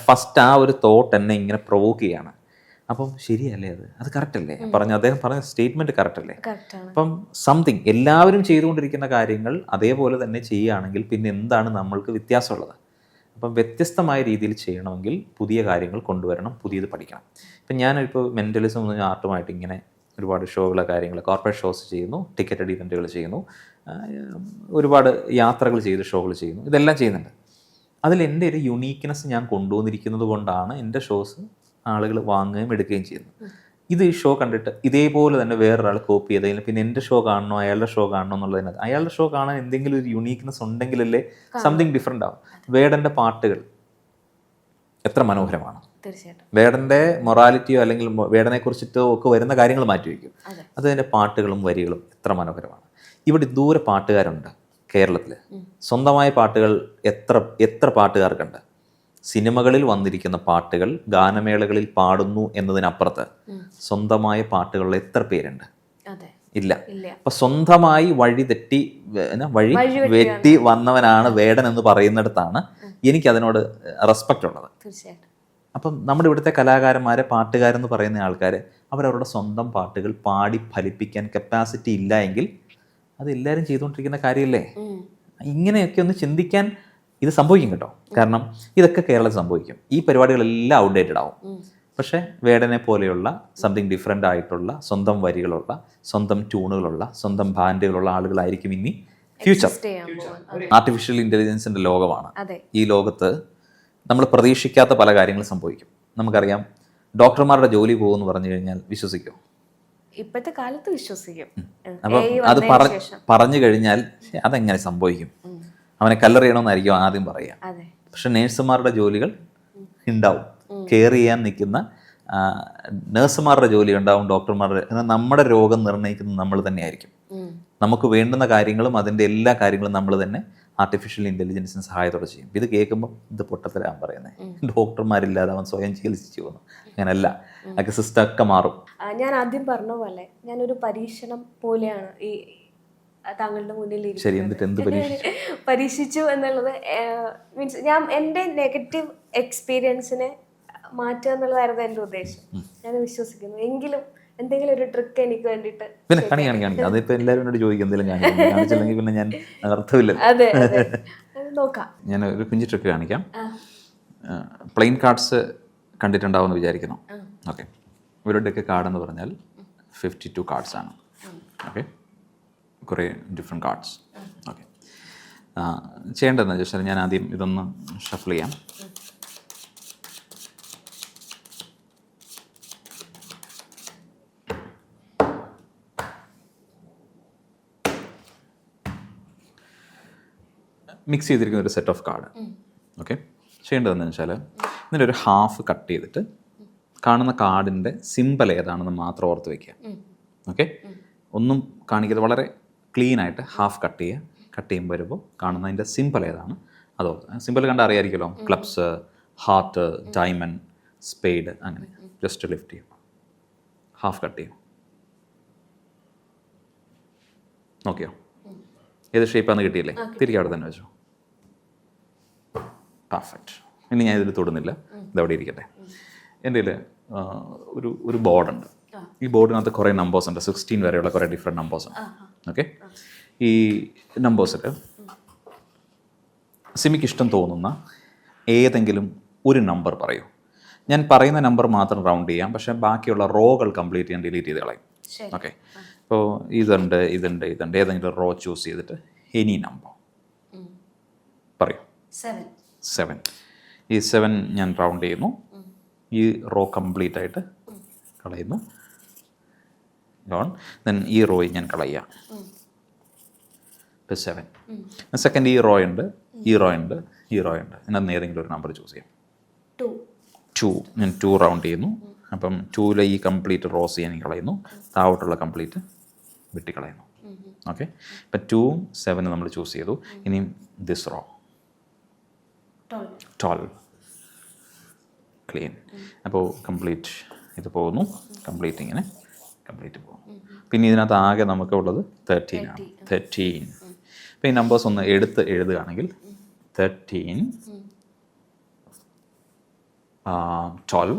ഫസ്റ്റ് ആ ഒരു തോട്ട് എന്നെ ഇങ്ങനെ പ്രൊവോക്ക് ചെയ്യാണ്. അപ്പം ശരിയല്ലേ, അത് കറക്റ്റ് അല്ലേ? അദ്ദേഹം പറഞ്ഞ സ്റ്റേറ്റ്മെന്റ് കറക്റ്റ് അല്ലേ? അപ്പം സംതിങ് എല്ലാവരും ചെയ്തുകൊണ്ടിരിക്കുന്ന കാര്യങ്ങൾ അതേപോലെ തന്നെ ചെയ്യുകയാണെങ്കിൽ പിന്നെ എന്താണ് നമ്മൾക്ക് വ്യത്യാസമുള്ളത്? അപ്പം വ്യത്യസ്തമായ രീതിയിൽ ചെയ്യണമെങ്കിൽ പുതിയ കാര്യങ്ങൾ കൊണ്ടുവരണം, പുതിയത് പഠിക്കണം. ഇപ്പം ഞാനിപ്പോൾ മെൻ്റലിസം എന്ന് പറഞ്ഞ ആർട്ടുമായിട്ട് ഇങ്ങനെ ഒരുപാട് ഷോകൾ, കാര്യങ്ങൾ, കോർപ്പറേറ്റ് ഷോസ് ചെയ്യുന്നു, ടിക്കറ്റഡ് ഇവൻറ്റുകൾ ചെയ്യുന്നു, ഒരുപാട് യാത്രകൾ ചെയ്ത് ഷോകൾ ചെയ്യുന്നു, ഇതെല്ലാം ചെയ്യുന്നുണ്ട്. അതിൽ എൻ്റെ ഒരു യുണീക്ക്നെസ് ഞാൻ കൊണ്ടുവന്നിരിക്കുന്നത് കൊണ്ടാണ് എൻ്റെ ഷോസ് ആളുകൾ വാങ്ങുകയും എടുക്കുകയും ചെയ്യുന്നത്. ഇത് ഈ ഷോ കണ്ടിട്ട് ഇതേപോലെ തന്നെ വേറൊരാൾ കോപ്പി ചെയ്തതിന് പിന്നെ എൻ്റെ ഷോ കാണണോ അയാളുടെ ഷോ കാണണോ എന്നുള്ളതിനകത്ത് അയാളുടെ ഷോ കാണാൻ എന്തെങ്കിലും ഒരു യുണീക്ക്നെസ് ഉണ്ടെങ്കിലല്ലേ സംതിങ് ഡിഫറെൻ്റ് ആവും. വേടൻ്റെ പാട്ടുകൾ എത്ര മനോഹരമാണ്. തീർച്ചയായിട്ടും വേടൻ്റെ മൊറാലിറ്റിയോ അല്ലെങ്കിൽ വേടനെ കുറിച്ചിട്ടോ ഒക്കെ വരുന്ന കാര്യങ്ങൾ മാറ്റിവെക്കും. അതിൻ്റെ പാട്ടുകളും വരികളും എത്ര മനോഹരമാണ്. ഇവിടെ ദൂരെ പാട്ടുകാരുണ്ട് കേരളത്തിൽ. സ്വന്തമായ പാട്ടുകൾ എത്ര പാട്ടുകാർക്കുണ്ട്. സിനിമകളിൽ വന്നിരിക്കുന്ന പാട്ടുകൾ ഗാനമേളകളിൽ പാടുന്നു എന്നതിനപ്പുറത്ത് സ്വന്തമായ പാട്ടുകളിൽ എത്ര പേരുണ്ട്? ഇല്ല. അപ്പൊ സ്വന്തമായി വഴി വെട്ടി വന്നവനാണ് വേടൻ എന്ന് പറയുന്നിടത്താണ് എനിക്ക് അതിനോട് റെസ്പെക്റ്റ് ഉള്ളത്. അപ്പം നമ്മുടെ ഇവിടുത്തെ കലാകാരന്മാരെ, പാട്ടുകാരെന്ന് പറയുന്ന ആൾക്കാരെ, അവരവരുടെ സ്വന്തം പാട്ടുകൾ പാടി ഫലിപ്പിക്കാൻ കപ്പാസിറ്റി ഇല്ല എങ്കിൽ അത് എല്ലാവരും ചെയ്തുകൊണ്ടിരിക്കുന്ന കാര്യമല്ലേ. ഇങ്ങനെയൊക്കെ ഒന്ന് ചിന്തിക്കാൻ ഇത് സംഭവിക്കും കേട്ടോ. കാരണം ഇതൊക്കെ കേരളത്തിൽ സംഭവിക്കും. ഈ പരിപാടികളെല്ലാം ഔട്ട്ഡേറ്റഡ് ആവും. പക്ഷേ വേടനെ പോലെയുള്ള സംതിങ് ഡിഫറെൻ്റ് ആയിട്ടുള്ള സ്വന്തം വരികളുള്ള, സ്വന്തം ട്യൂണുകളുള്ള, സ്വന്തം ബാൻഡുകളുള്ള ആളുകളായിരിക്കും ഇനി ഫ്യൂച്ചർ. ആർട്ടിഫിഷ്യൽ ഇൻ്റലിജൻസിൻ്റെ ലോകമാണ്. ഈ ലോകത്ത് നമ്മൾ പ്രതീക്ഷിക്കാത്ത പല കാര്യങ്ങളും സംഭവിക്കും. നമുക്കറിയാം, ഡോക്ടർമാരുടെ ജോലി പോകുമെന്ന് പറഞ്ഞു കഴിഞ്ഞാൽ വിശ്വസിക്കും? ഇപ്പോഴത്തെ കാലത്ത് വിശ്വസിക്കും. അപ്പം അത് പറഞ്ഞു കഴിഞ്ഞാൽ അതെങ്ങനെ സംഭവിക്കും, അവനെ കല്ലെറിയണമെന്നായിരിക്കും ആദ്യം പറയുക. പക്ഷെ നേഴ്സുമാരുടെ ജോലികൾ ഉണ്ടാവും. കെയർ ചെയ്യാൻ നിൽക്കുന്ന നേഴ്സുമാരുടെ ജോലി ഉണ്ടാവും, ഡോക്ടർമാരുടെ. നമ്മുടെ രോഗം നിർണ്ണയിക്കുന്നത് നമ്മൾ തന്നെയായിരിക്കും. നമുക്ക് വേണ്ടുന്ന കാര്യങ്ങളും അതിൻ്റെ എല്ലാ കാര്യങ്ങളും നമ്മൾ തന്നെ ആർട്ടിഫിഷ്യൽ ഇൻ്റലിജൻസിന് സഹായത്തോടെ ചെയ്യും. ഇത് കേൾക്കുമ്പോൾ ഇത് പൊട്ടത്തരാൻ പറയുന്നത്, ഡോക്ടർമാരില്ലാതെ അവൻ സ്വയം ചികിത്സിച്ചു പോകുന്നു. അങ്ങനല്ല, അതൊക്കെ സിസ്റ്റം ഒക്കെ മാറും. ഞാൻ ആദ്യം പറഞ്ഞ പോലെ ഞാനൊരു പരീക്ഷണം പോലെയാണ് ഈ താങ്കളുടെ മുന്നിൽ പരീക്ഷിച്ചു എന്നുള്ളത്. മീൻസ് ഞാൻ എൻ്റെ നെഗറ്റീവ് എക്സ്പീരിയൻസിനെ മാറ്റുക എന്നുള്ളതായിരുന്നു എൻ്റെ ഉദ്ദേശം. ഞാൻ വിശ്വസിക്കുന്നു. എങ്കിലും എന്തെങ്കിലും ഒരു ട്രിക്ക് എനിക്ക് വേണ്ടിയിട്ട് പിന്നെ കാണിക്കാം. അതിപ്പോൾ എല്ലാവരും എന്നോട് ചോദിക്കും എന്തെങ്കിലും കാണിച്ചില്ലെങ്കിൽ പിന്നെ ഞാൻ അർത്ഥമില്ല. അതെ, നോക്കാം. ഞാൻ ഒരു കുഞ്ഞു ട്രിക്ക് കാണിക്കാം. പ്ലെയിൻ കാർഡ്സ് കണ്ടിട്ടുണ്ടാവുമെന്ന് വിചാരിക്കുന്നു. ഓക്കെ, ഇവരുടെയൊക്കെ കാർഡെന്ന് പറഞ്ഞാൽ 52 കാർഡ്സ് ആണ്. ഓക്കെ, കുറേ ഡിഫറെൻറ്റ് കാർഡ്സ്. ഓക്കെ, ചെയ്യേണ്ടതെന്ന് വെച്ചാൽ ഞാൻ ആദ്യം ഇതൊന്ന് ഷഫിൾ ചെയ്യാം. മിക്സ് ചെയ്തിരിക്കുന്ന ഒരു സെറ്റ് ഓഫ് കാർഡ്. ഓക്കെ, ചെയ്യേണ്ടതെന്ന് വെച്ചാൽ ഇതിൻ്റെ ഒരു ഹാഫ് കട്ട് ചെയ്തിട്ട് കാണുന്ന കാർഡിൻ്റെ സിമ്പിൾ ഏതാണെന്ന് മാത്രം ഓർത്ത് വയ്ക്കുക. ഓക്കെ, ഒന്നും കാണിക്കാതെ വളരെ ക്ലീൻ ആയിട്ട് ഹാഫ് കട്ട് ചെയ്യുക. കട്ട് ചെയ്യുമ്പോൾ വരുമ്പോൾ കാണുന്നതിൻ്റെ സിമ്പിൾ ഏതാണ് അതോ സിമ്പിൾ കണ്ടാൽ അറിയാമായിരിക്കുമല്ലോ. ക്ലബ്സ്, ഹാർട്ട്, ഡയമണ്ട്, സ്പെയ്ഡ്, അങ്ങനെ ജസ്റ്റ് ലിഫ്റ്റ് ചെയ്യും, ഹാഫ് കട്ട് ചെയ്യും. നോക്കിയോ ഏത് ഷേപ്പാന്ന് കിട്ടിയില്ലേ? തിരികെ അവിടെ തന്നെ വെച്ചോ. പെർഫെക്റ്റ്. ഇനി ഞാൻ ഇതിൽ തൊടുന്നില്ല, ഇതവിടെ ഇരിക്കട്ടെ. എൻ്റെ കയ്യിൽ ഒരു ബോർഡുണ്ട്. ഈ ബോർഡിനകത്ത് കുറേ നമ്പേഴ്സ് ഉണ്ട്, 16 വരെയുള്ള കുറേ ഡിഫറെൻറ്റ് നമ്പേഴ്സ് ഉണ്ട്. ഓക്കെ, ഈ നമ്പേഴ്സിൽ സിമിക്ക് ഇഷ്ടം തോന്നുന്ന ഏതെങ്കിലും ഒരു നമ്പർ പറയൂ. ഞാൻ പറയുന്ന നമ്പർ മാത്രം റൗണ്ട് ചെയ്യാം, പക്ഷേ ബാക്കിയുള്ള റോകൾ കംപ്ലീറ്റ് ചെയ്യാൻ ഡിലീറ്റ് ചെയ്ത് കളയും. ഓക്കെ, ഇപ്പോൾ ഇതുണ്ട്, ഏതെങ്കിലും റോ ചൂസ് ചെയ്തിട്ട് എനി നമ്പർ പറയൂ. 7. ഈ 7 ഞാൻ റൗണ്ട് ചെയ്യുന്നു. ഈ റോ കംപ്ലീറ്റ് ആയിട്ട് കളയുന്നു. ദെൻ ഈ റോയിൽ ഞാൻ കളയുക. ഇപ്പോൾ 7. സെക്കൻഡ് ഈ റോ ഉണ്ട്, ഇതിനകത്ത് ഏതെങ്കിലും ഒരു നമ്പർ ചൂസ് ചെയ്യാം. 2. ഞാൻ 2 റൗണ്ട് ചെയ്യുന്നു. അപ്പം 2ലെ ഈ കംപ്ലീറ്റ് റോസ് ഞാൻ കളയുന്നു, താഴോട്ടുള്ള കംപ്ലീറ്റ് വെട്ടിക്കളയുന്നു. ഓക്കെ, ഇപ്പം 2ഉം 7ഉം നമ്മൾ ചൂസ് ചെയ്തു. ഇനിയും ദിസ് റോ 12 ക്ലീൻ. അപ്പോൾ കംപ്ലീറ്റ് ഇത് പോകുന്നു, കംപ്ലീറ്റ് ഇങ്ങനെ കംപ്ലീറ്റ് പോകുന്നു. പിന്നെ ഇതിനകത്ത് ആകെ നമുക്ക് ഉള്ളത് 13 ആണ്. 13. അപ്പോൾ ഈ നമ്പേഴ്സ് ഒന്ന് എടുത്ത് എഴുതുകയാണെങ്കിൽ 13, 12,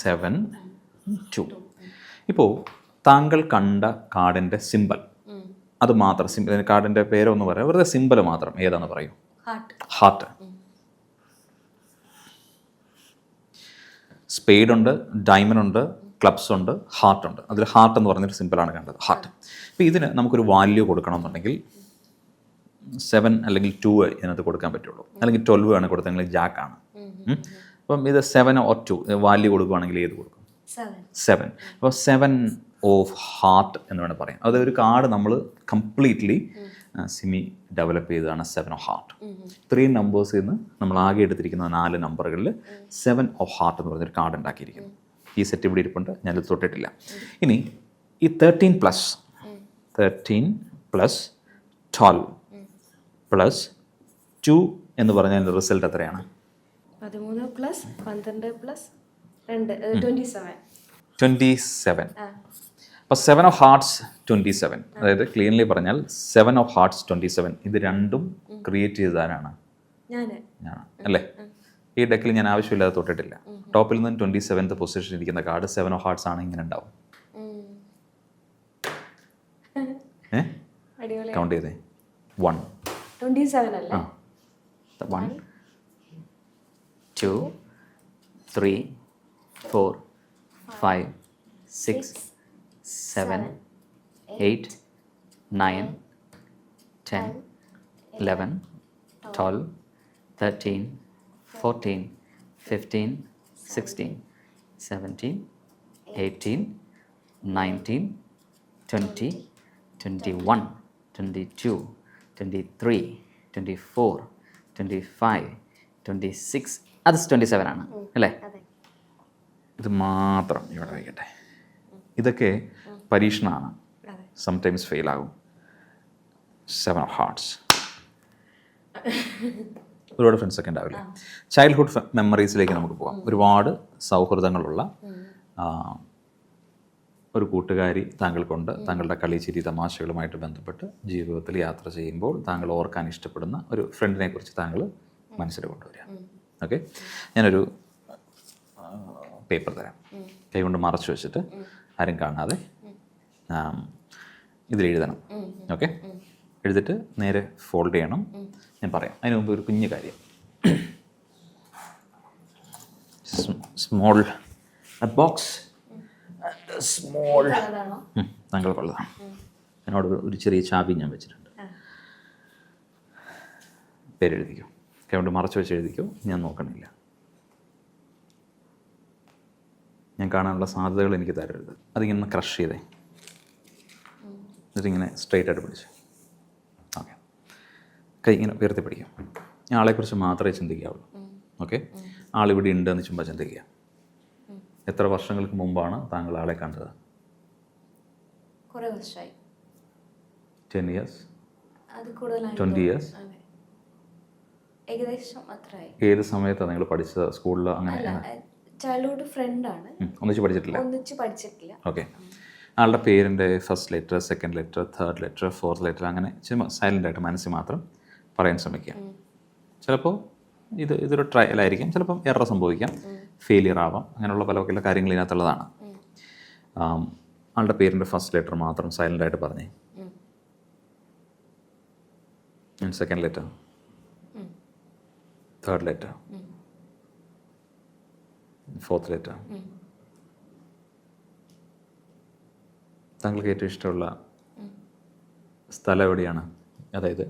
7, 2. ഇപ്പോൾ താങ്കൾ കണ്ട കാർഡിൻ്റെ സിമ്പൽ അത് മാത്രം, കാർഡിൻ്റെ പേരൊന്ന് പറയാം, വെറുതെ സിമ്പൽ മാത്രം ഏതാണെന്ന് പറയൂ. ഹാർട്ട്. സ്പേഡ് ഉണ്ട്, ഡയമണ്ട് ഉണ്ട്, ക്ലബ്സ് ഉണ്ട്, ഹാർട്ട് ഉണ്ട്. അതിൽ ഹാർട്ട് എന്ന് പറഞ്ഞൊരു സിമ്പിളാണ് കണ്ടത്, ഹാർട്ട്. അപ്പോൾ ഇതിന് നമുക്കൊരു വാല്യൂ കൊടുക്കണമെന്നുണ്ടെങ്കിൽ 7 അല്ലെങ്കിൽ 2 ഇതിനകത്ത് കൊടുക്കാൻ പറ്റുള്ളൂ, അല്ലെങ്കിൽ 12 ആണ് കൊടുത്തെങ്കിൽ ജാക്കാണ്. അപ്പം ഇത് 7 or 2 വാല്യൂ കൊടുക്കുകയാണെങ്കിൽ ഏത് കൊടുക്കും? 7. അപ്പോൾ 7 ഓഫ് ഹാർട്ട് എന്ന് വേണം പറയാം. അതൊരു കാർഡ് നമ്മൾ കംപ്ലീറ്റ്ലി സിമി ഡെവലപ്പ് ചെയ്തതാണ് 7 ഓഫ് ഹാർട്ട്. 3 നമ്പേഴ്സിൽ നിന്ന് നമ്മൾ ആകെ എടുത്തിരിക്കുന്ന 4 നമ്പറുകളിൽ 7 ഓഫ് ഹാർട്ട് എന്ന് പറഞ്ഞൊരു കാർഡ് ഉണ്ടാക്കിയിരിക്കുന്നു. ഈ സെറ്റ് ഇവിടെ ഇരിപ്പുണ്ട്, ഞാനിത് തൊട്ടിട്ടില്ല. ഇനി ഈ 13 പ്ലസ് 12 പ്ലസ് 2 എന്ന് പറഞ്ഞാൽ റിസൾട്ട് എത്രയാണ്? 13 പ്ലസ് 12 പ്ലസ് 2 27. 27. അപ്പോൾ 7 ഓഫ് ഹാർട്ട്സ് 27, അതായത് ക്ലീൻലി പറഞ്ഞാൽ 7 ഓഫ് ഹാർട്ട്സ് 27. ഇത് രണ്ടും ക്രിയേറ്റ് ചെയ്തതാരാണ്? ഞാനാണ് അല്ലേ? ഈ ഡെക്കിൽ ഞാൻ ആവശ്യമില്ലാതെ തൊട്ടിട്ടില്ല. ടോപ്പിൽ നിന്ന് 27th പൊസിഷൻ ഇരിക്കുന്ന കാർഡ് 7 ഓഫ് ഹാർട്ട്സ് ആണ്. ഇങ്ങനെ ഉണ്ടാവും. കൗണ്ട് ചെയ്തേ. 1 27 അല്ലേ? 1 2 3 4 5 6 7 8 9 10 11 12 13 14 15 16 17 18 19 20 21 22 23 24 25 26. അത് 27 ആണ് അല്ലേ? ഇത് മാത്രം ഇവിടെ വയ്ക്കട്ടെ. ഇതൊക്കെ പരീക്ഷണമാണ്, സംടൈംസ് ഫെയിൽ ആകും. 7 ഓഫ് ഹാർട്ട്സ്. ഒരുപാട് ഫ്രണ്ട്സൊക്കെ ഉണ്ടാവില്ലേ? ചൈൽഡ്ഹുഡ് മെമ്മറീസിലേക്ക് നമുക്ക് പോകാം. ഒരുപാട് സൗഹൃദങ്ങളുള്ള ഒരു കൂട്ടുകാരി താങ്കൾക്കുണ്ട്. താങ്കളുടെ കളി ചിരി തമാശകളുമായിട്ട് ബന്ധപ്പെട്ട് ജീവിതത്തിൽ യാത്ര ചെയ്യുമ്പോൾ താങ്കൾ ഓർക്കാൻ ഇഷ്ടപ്പെടുന്ന ഒരു ഫ്രണ്ടിനെ കുറിച്ച് താങ്കൾ മനസ്സിൽ കൊണ്ടുവരിക. ഓക്കെ, ഞാനൊരു പേപ്പർ തരാം, കൈകൊണ്ട് മറച്ചു വെച്ചിട്ട് ആരും കാണാതെ ഇതിലെഴുതണം. ഓക്കെ, എഴുതിട്ട് നേരെ ഫോൾഡ് ചെയ്യണം. ഞാൻ പറയാം. അതിന് മുമ്പ് ഒരു കുഞ്ഞു കാര്യം. സ്മോൾ ബോക്സ്, സ്മോൾ താങ്കൾക്കുള്ളതാണ്. എന്നോട് ഒരു ചെറിയ ചാബി ഞാൻ വെച്ചിട്ടുണ്ട്. പേരെഴുതിക്കോ, കൈകൊണ്ട് മറച്ചു വെച്ച് എഴുതിക്കോ. ഞാൻ നോക്കണില്ല. ഞാൻ കാണാനുള്ള സാധ്യതകൾ എനിക്ക് തരരുത്. അതിങ്ങനെ ക്രഷ് ചെയ്തേ, എന്നിട്ടിങ്ങനെ സ്ട്രെയിറ്റ് ആയിട്ട് പിടിച്ചു. ഓക്കെ, കൈ ഇങ്ങനെ ഉയർത്തി പിടിക്കും. ഞാൻ ആളെക്കുറിച്ച് മാത്രമേ ചിന്തിക്കാവുള്ളൂ. ഓക്കെ, ആളിവിടെ ഉണ്ടെന്ന് ചുമ്മാ ചിന്തിക്കുക. എത്ര വർഷങ്ങൾക്ക് മുമ്പാണ് താങ്കൾ ആളെ കണ്ടത്? 10 years, 20 years? ഏകദേശം അത്രയായി. ഏത് സമയത്താണ് നിങ്ങൾ പഠിച്ചത്? സ്കൂളിൽ? അങ്ങനെ ചൈൽഡ്ഹുഡ് ഫ്രണ്ടാണ്. ഒന്നിച്ച് പഠിച്ചിട്ടില്ല? ഒന്നിച്ച് പഠിച്ചിട്ടില്ല. ഓക്കെ, ആളുടെ പേരിൻ്റെ first letter, second letter, third letter, fourth letter, അങ്ങനെ ചുമ്മാ സൈലൻ്റായിട്ട് മനസ്സിൽ മാത്രം പറയാൻ ശ്രമിക്കുക. ചിലപ്പോൾ ഇതൊരു ട്രയലായിരിക്കും, ചിലപ്പം എറർ സംഭവിക്കാം, ഫെയിലിയർ ആവാം, അങ്ങനെയുള്ള പല കാര്യങ്ങൾ ഇതിനകത്തുള്ളതാണ്. ആളുടെ പേരിൻ്റെ ഫസ്റ്റ് ലെറ്റർ മാത്രം സൈലൻ്റായിട്ട് പറഞ്ഞേ. Second letter, third letter, fourth letter. താങ്കൾക്ക് ഏറ്റവും ഇഷ്ടമുള്ള സ്ഥലം എവിടെയാണ്? അതായത്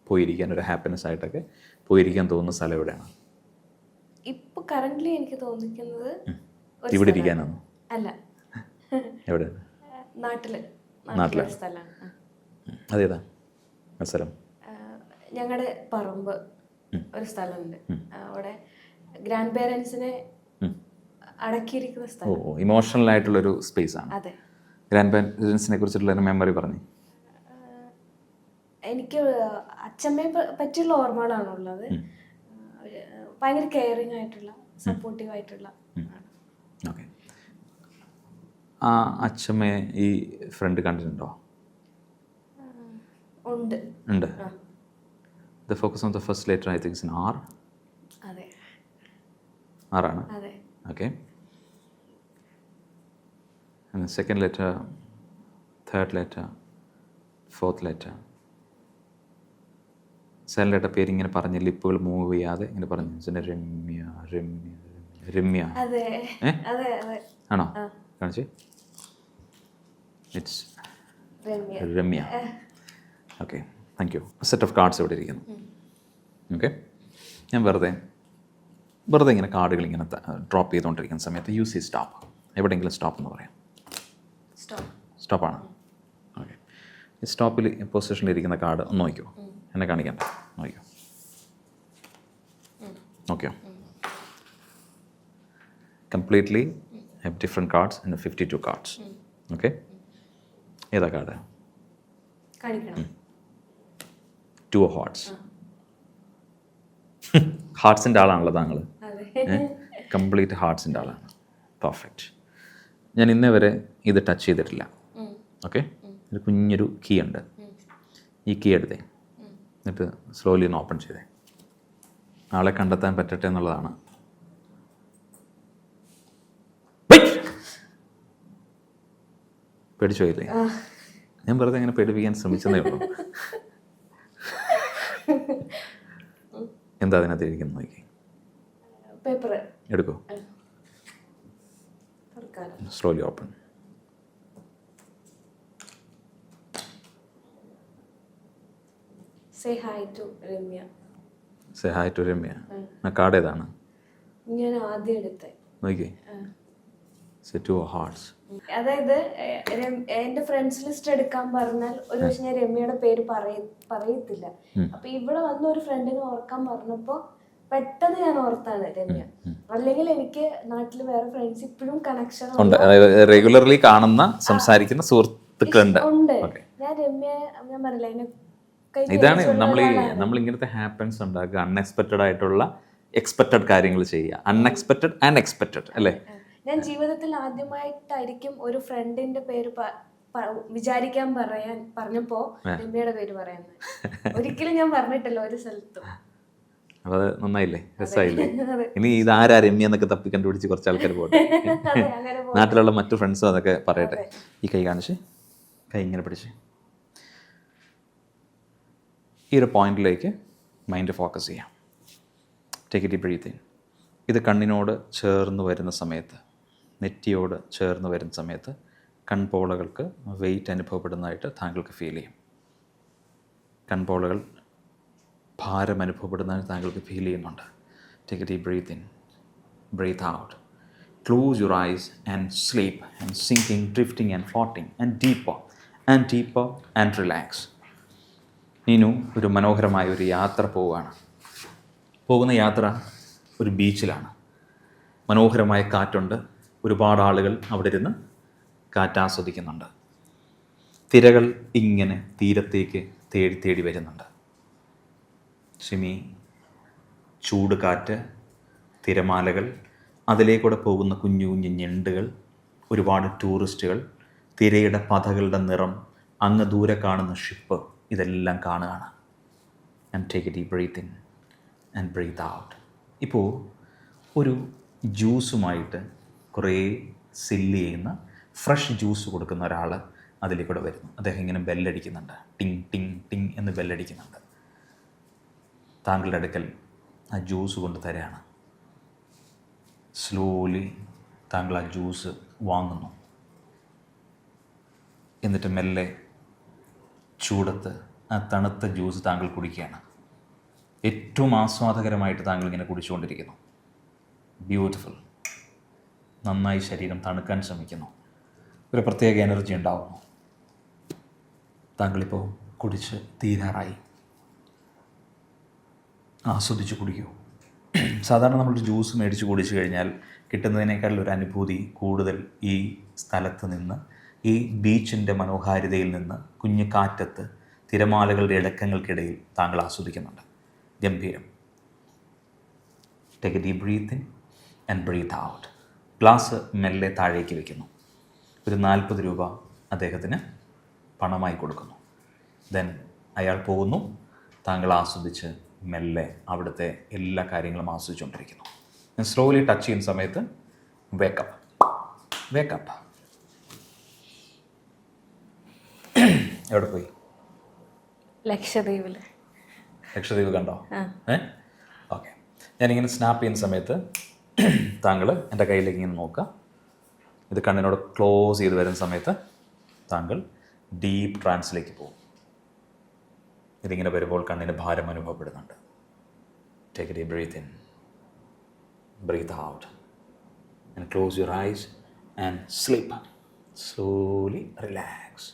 പോയിരിക്കാൻ, ഒരു ഹാപ്പിനെസ് ആയിട്ടൊക്കെ പോയിരിക്കാൻ തോന്നുന്ന സ്ഥലം എവിടെയാണ്? ഇപ്പൊ കറന്റ്ലി എനിക്ക് തോന്നിക്കുന്നത് ഇവിടെ ഇരിക്കാനാണോ? അല്ല, എവിടെ? നാട്ടിലെ സ്ഥലമാണ്. അതേതാ സ്ഥലം? ഞങ്ങളുടെ പറമ്പ് ഒരു സ്ഥലമുണ്ട്. അവിടെ ഗ്രാൻഡ് പേരൻസിനെ അടക്കിയിരിക്കുന്ന സ്ഥലം. ഓ, ഇമോഷണൽ ആയിട്ടുള്ളൊരു സ്പേസ് ആണ്. അതെ. ഗ്രാൻഡ് പേരൻസിനെ കുറിച്ചിട്ടുള്ള മെമ്മറി പറഞ്ഞു. എനിക്ക് അച്ഛമ്മയെ പറ്റിയുള്ള ഓർമ്മകളാണുള്ളത്. ഭയങ്കര കെയറിങ് ആയിട്ടുള്ള, സപ്പോർട്ടീവ് ആയിട്ടുള്ള. ഓക്കെ, ആ അച്ഛമ്മയെ ഈ ഫ്രണ്ട് കണ്ടിട്ടുണ്ടോ? ഉണ്ട്. The focus on the first letter I think is an R. അതെ, R ആണ്. അതെ. Okay, and the second letter, third letter, fourth letter. സൈലൻ്റായിട്ട് പേര് ഇങ്ങനെ പറഞ്ഞ് ലിപ്പുകൾ മൂവ് ചെയ്യാതെ ഇങ്ങനെ പറഞ്ഞു. രമ്യ, രമ്യ, രമ്യ അതെ ഏ? അതെ അതെ ആണോ? കാണിച്ച്. It's Ramya. Ramya. Okay, thank you. Set of cards ഇവിടെ ഇരിക്കുന്നു. ഓക്കെ, ഞാൻ വെറുതെ ഇങ്ങനെ കാർഡുകൾ ഇങ്ങനെ ഡ്രോപ്പ് ചെയ്തുകൊണ്ടിരിക്കുന്ന സമയത്ത് യൂസ് ഈ സ്റ്റോപ്പ്. എവിടെയെങ്കിലും സ്റ്റോപ്പ് എന്ന് പറയാം. സ്റ്റോപ്പാണ്. ഓക്കെ, ഈ സ്റ്റോപ്പിൽ പൊസിഷനിൽ ഇരിക്കുന്ന കാർഡ് ഒന്ന് നോക്കിയോ, എന്നെ കാണിക്കണ്ട, നോക്കിയോ. നോക്കിയോ? Completely have different cards in 52 cards. Okay, ഏതാ കാർഡ്? കാണിക്കണം. 2 of hearts. ഹാർട്സിൻ്റെ ആളാണല്ലോ താങ്കൾ. അതെ. കംപ്ലീറ്റ് ഹാർട്സിൻ്റെ ആളാണ്. പെർഫെക്റ്റ്. ഞാൻ ഇന്നേ വരെ ഇത് ടച്ച് ചെയ്തിട്ടില്ല. ഓക്കെ, ഒരു കുഞ്ഞൊരു കീ ഉണ്ട്. ഈ കീ എടുത്തേ, എന്നിട്ട് സ്ലോലി ഒന്ന് ഓപ്പൺ ചെയ്തേ. ആളെ കണ്ടെത്താൻ പറ്റട്ടെ എന്നുള്ളതാണ്. പേടിച്ചു പോയില്ലേ? ഞാൻ വെറുതെ ഇങ്ങനെ പേടിപ്പിക്കാൻ ശ്രമിച്ചതേ ഉള്ളൂ. എന്താ അതിനകത്ത് ഇരിക്കുന്നത് നോക്കി. പേപ്പർ എടുക്കൂ. Slowly open. Say hi to Ramya. Say hi to Ramya. ആ കാർഡ് ഏതാണ്? ഞാൻ ആദ്യം എടുത്തേ. നോക്കി. Say 2 of hearts. അതായത് എന്റെ ഫ്രണ്ട്സ് ലിസ്റ്റ് എടുക്കാൻ പറഞ്ഞാൽ ഒരു പക്ഷെ ഞാൻ രമ്യയുടെ പേര് പറയത്തില്ല. അപ്പൊ ഇവിടെ വന്ന ഒരു ഫ്രണ്ടിനെ ഓർക്കാൻ പറഞ്ഞപ്പോ പെട്ടെന്ന് ഞാൻ ഓർത്താണ് രമ്യ. അല്ലെങ്കിൽ എനിക്ക് നാട്ടിൽ വേറെ ഫ്രണ്ട്സ് ഇപ്പോഴും കണക്ഷൻ ഉണ്ട്. റെഗുലർലി കാണുന്ന സംസാരിക്കുന്ന സുഹൃത്തുക്കളുണ്ട്. ഉണ്ട്. ഞാൻ രമ്യ ഞാൻ പറഞ്ഞില്ല എന്നെ ഇതാണ് നമ്മൾ ഇങ്ങനത്തെ ഹാപ്പൻസ് ഉണ്ടാക്കുക. അൺഎക്സ്പെക്റ്റഡ് ആയിട്ടുള്ള എക്സ്പെക്റ്റഡ് കാര്യങ്ങൾ ചെയ്യുക. അൺഎക്സ്പെക്റ്റഡ് ആൻഡ് എക്സ്പെക്റ്റഡ് അല്ലേ? ഞാൻ ജീവിതത്തിൽ ആദ്യമായിട്ടായിരിക്കും ഒരു ഫ്രണ്ടിന്റെ പേര് വിചാരിക്കാൻ പറഞ്ഞപ്പോ രമ്യയുടെ പേര് പറയുന്നത്. ഒരിക്കലും ഞാൻ പറഞ്ഞിട്ടില്ല ഒരു സ്ഥലത്തും. അപ്പൊ അത് നന്നായില്ലേ? രസമായില്ലേ? ഇനി ഇതാരാ രമ്യ എന്നൊക്കെ തപ്പി കണ്ടുപിടിച്ച് കുറച്ച് ആൾക്കാർ പോട്ടെ. നാട്ടിലുള്ള മറ്റു ഫ്രണ്ട്സും അതൊക്കെ പറയട്ടെ. ഈ കൈ കാണിച്ച്, കൈ ഇങ്ങനെ പിടിച്ച് ഈ ഒരു പോയിന്റിലേക്ക് മൈൻഡ് ഫോക്കസ് ചെയ്യാം. Take it breath in. ഇത് കണ്ണിനോട് ചേർന്ന് വരുന്ന സമയത്ത്, നെറ്റിയോട് ചേർന്ന് വരുന്ന സമയത്ത് കൺപോളകൾക്ക് വെയിറ്റ് അനുഭവപ്പെടുന്നതായിട്ട് താങ്കൾക്ക് ഫീൽ ചെയ്യും. കൺപോളകൾ ഭാരം അനുഭവപ്പെടുന്നതായിട്ട് താങ്കൾക്ക് ഫീൽ ചെയ്യുന്നുണ്ട്. Take it breath in, breath out. Close your eyes and sleep and sinking, drifting and floating and deeper and deeper and relax. Neenu ഒരു മനോഹരമായ ഒരു യാത്ര പോവുകയാണ്. പോകുന്ന യാത്ര ഒരു ബീച്ചിലാണ്. മനോഹരമായ കാറ്റുണ്ട്. ഒരുപാട് ആളുകൾ അവിടെ ഇരുന്ന് കാറ്റ് ആസ്വദിക്കുന്നുണ്ട്. തിരകൾ ഇങ്ങനെ തീരത്തേക്ക് തേടി തേടി വരുന്നുണ്ട്. സിമി, ചൂട് കാറ്റ്, തിരമാലകൾ, അതിലേക്കൂടെ പോകുന്ന കുഞ്ഞു കുഞ്ഞു ഞണ്ടുകൾ, ഒരുപാട് ടൂറിസ്റ്റുകൾ, തിരയുടെ പതകളുടെ നിറം, അങ്ങ് ദൂരെ കാണുന്ന ഷിപ്പ്, ഇതെല്ലാം കാണുകയാണ്. And take it breath in and breath out. ഇപ്പോൾ ഒരു ജ്യൂസുമായിട്ട് കുറേ സില്ല് ചെയ്യുന്ന ഫ്രഷ് ജ്യൂസ് കൊടുക്കുന്ന ഒരാൾ അതിലേക്കൂടെ വരുന്നു. അദ്ദേഹം ഇങ്ങനെ ബെല്ലടിക്കുന്നുണ്ട്. ടിങ് ടിങ് ടിങ് എന്ന് ബെല്ലടിക്കുന്നുണ്ട്. താങ്കളുടെ അടുക്കൽ ആ ജ്യൂസ് കൊണ്ട് തരാണ്. സ്ലോലി താങ്കൾ ആ ജ്യൂസ് വാങ്ങുന്നു. എന്നിട്ട് മെല്ലെ ചൂടത്ത് ആ തണുത്ത ജ്യൂസ് താങ്കൾ കുടിക്കുകയാണ്. ഏറ്റവും ആസ്വാദകരമായിട്ട് താങ്കൾ ഇങ്ങനെ കുടിച്ചുകൊണ്ടിരിക്കുന്നു. ബ്യൂട്ടിഫുൾ. നന്നായി ശരീരം തണുക്കാൻ ശ്രമിക്കുന്നു. ഒരു പ്രത്യേക എനർജി ഉണ്ടാവുന്നു. താങ്കളിപ്പോൾ കുടിച്ച് തീരാറായി. ആസ്വദിച്ച് കുടിക്കൂ. സാധാരണ നമ്മളൊരു ജ്യൂസ് മേടിച്ച് കുടിച്ചു കഴിഞ്ഞാൽ കിട്ടുന്നതിനേക്കാൾ ഒരു അനുഭൂതി കൂടുതൽ ഈ സ്ഥലത്ത് നിന്ന്, ഈ ബീച്ചിൻ്റെ മനോഹാരിതയിൽ നിന്ന്, കുഞ്ഞു കാറ്റത്ത്, തിരമാലകളുടെ ഇളക്കങ്ങൾക്കിടയിൽ താങ്കൾ ആസ്വദിക്കുന്നുണ്ട്. ഗംഭീരം. Take a deep breath in and breath out. Glass മെല്ലെ താഴേക്ക് വയ്ക്കുന്നു. ഒരു 40 രൂപ അദ്ദേഹത്തിന് പണമായി കൊടുക്കുന്നു. ദെൻ അയാൾ പോകുന്നു. താങ്കൾ ആസ്വദിച്ച് മെല്ലെ അവിടുത്തെ എല്ലാ കാര്യങ്ങളും ആസ്വദിച്ചുകൊണ്ടിരിക്കുന്നു. ഞാൻ സ്ലോലി ടച്ച് ചെയ്യുന്ന സമയത്ത് വേക്കപ്പ്, വേക്കപ്പ്. എവിടെ പോയി? ലക്ഷദ്വീപിൽ. ലക്ഷദ്വീപ് കണ്ടോ? ഓക്കെ. ഞാനിങ്ങനെ സ്നാപ്പ് ചെയ്യുന്ന സമയത്ത് താങ്കൾ എൻ്റെ കയ്യിലേക്ക് ഇങ്ങനെ നോക്കുക. ഇത് കണ്ണിനോട് ക്ലോസ് ചെയ്ത് വരുന്ന സമയത്ത് താങ്കൾ ഡീപ്പ് ട്രാൻസിലേക്ക് പോകും. ഇതിങ്ങനെ വരുമ്പോൾ കണ്ണിന് ഭാരം അനുഭവപ്പെടുന്നുണ്ട്. Take a deep breath in, breath out, and close your eyes and sleep. Slowly relax,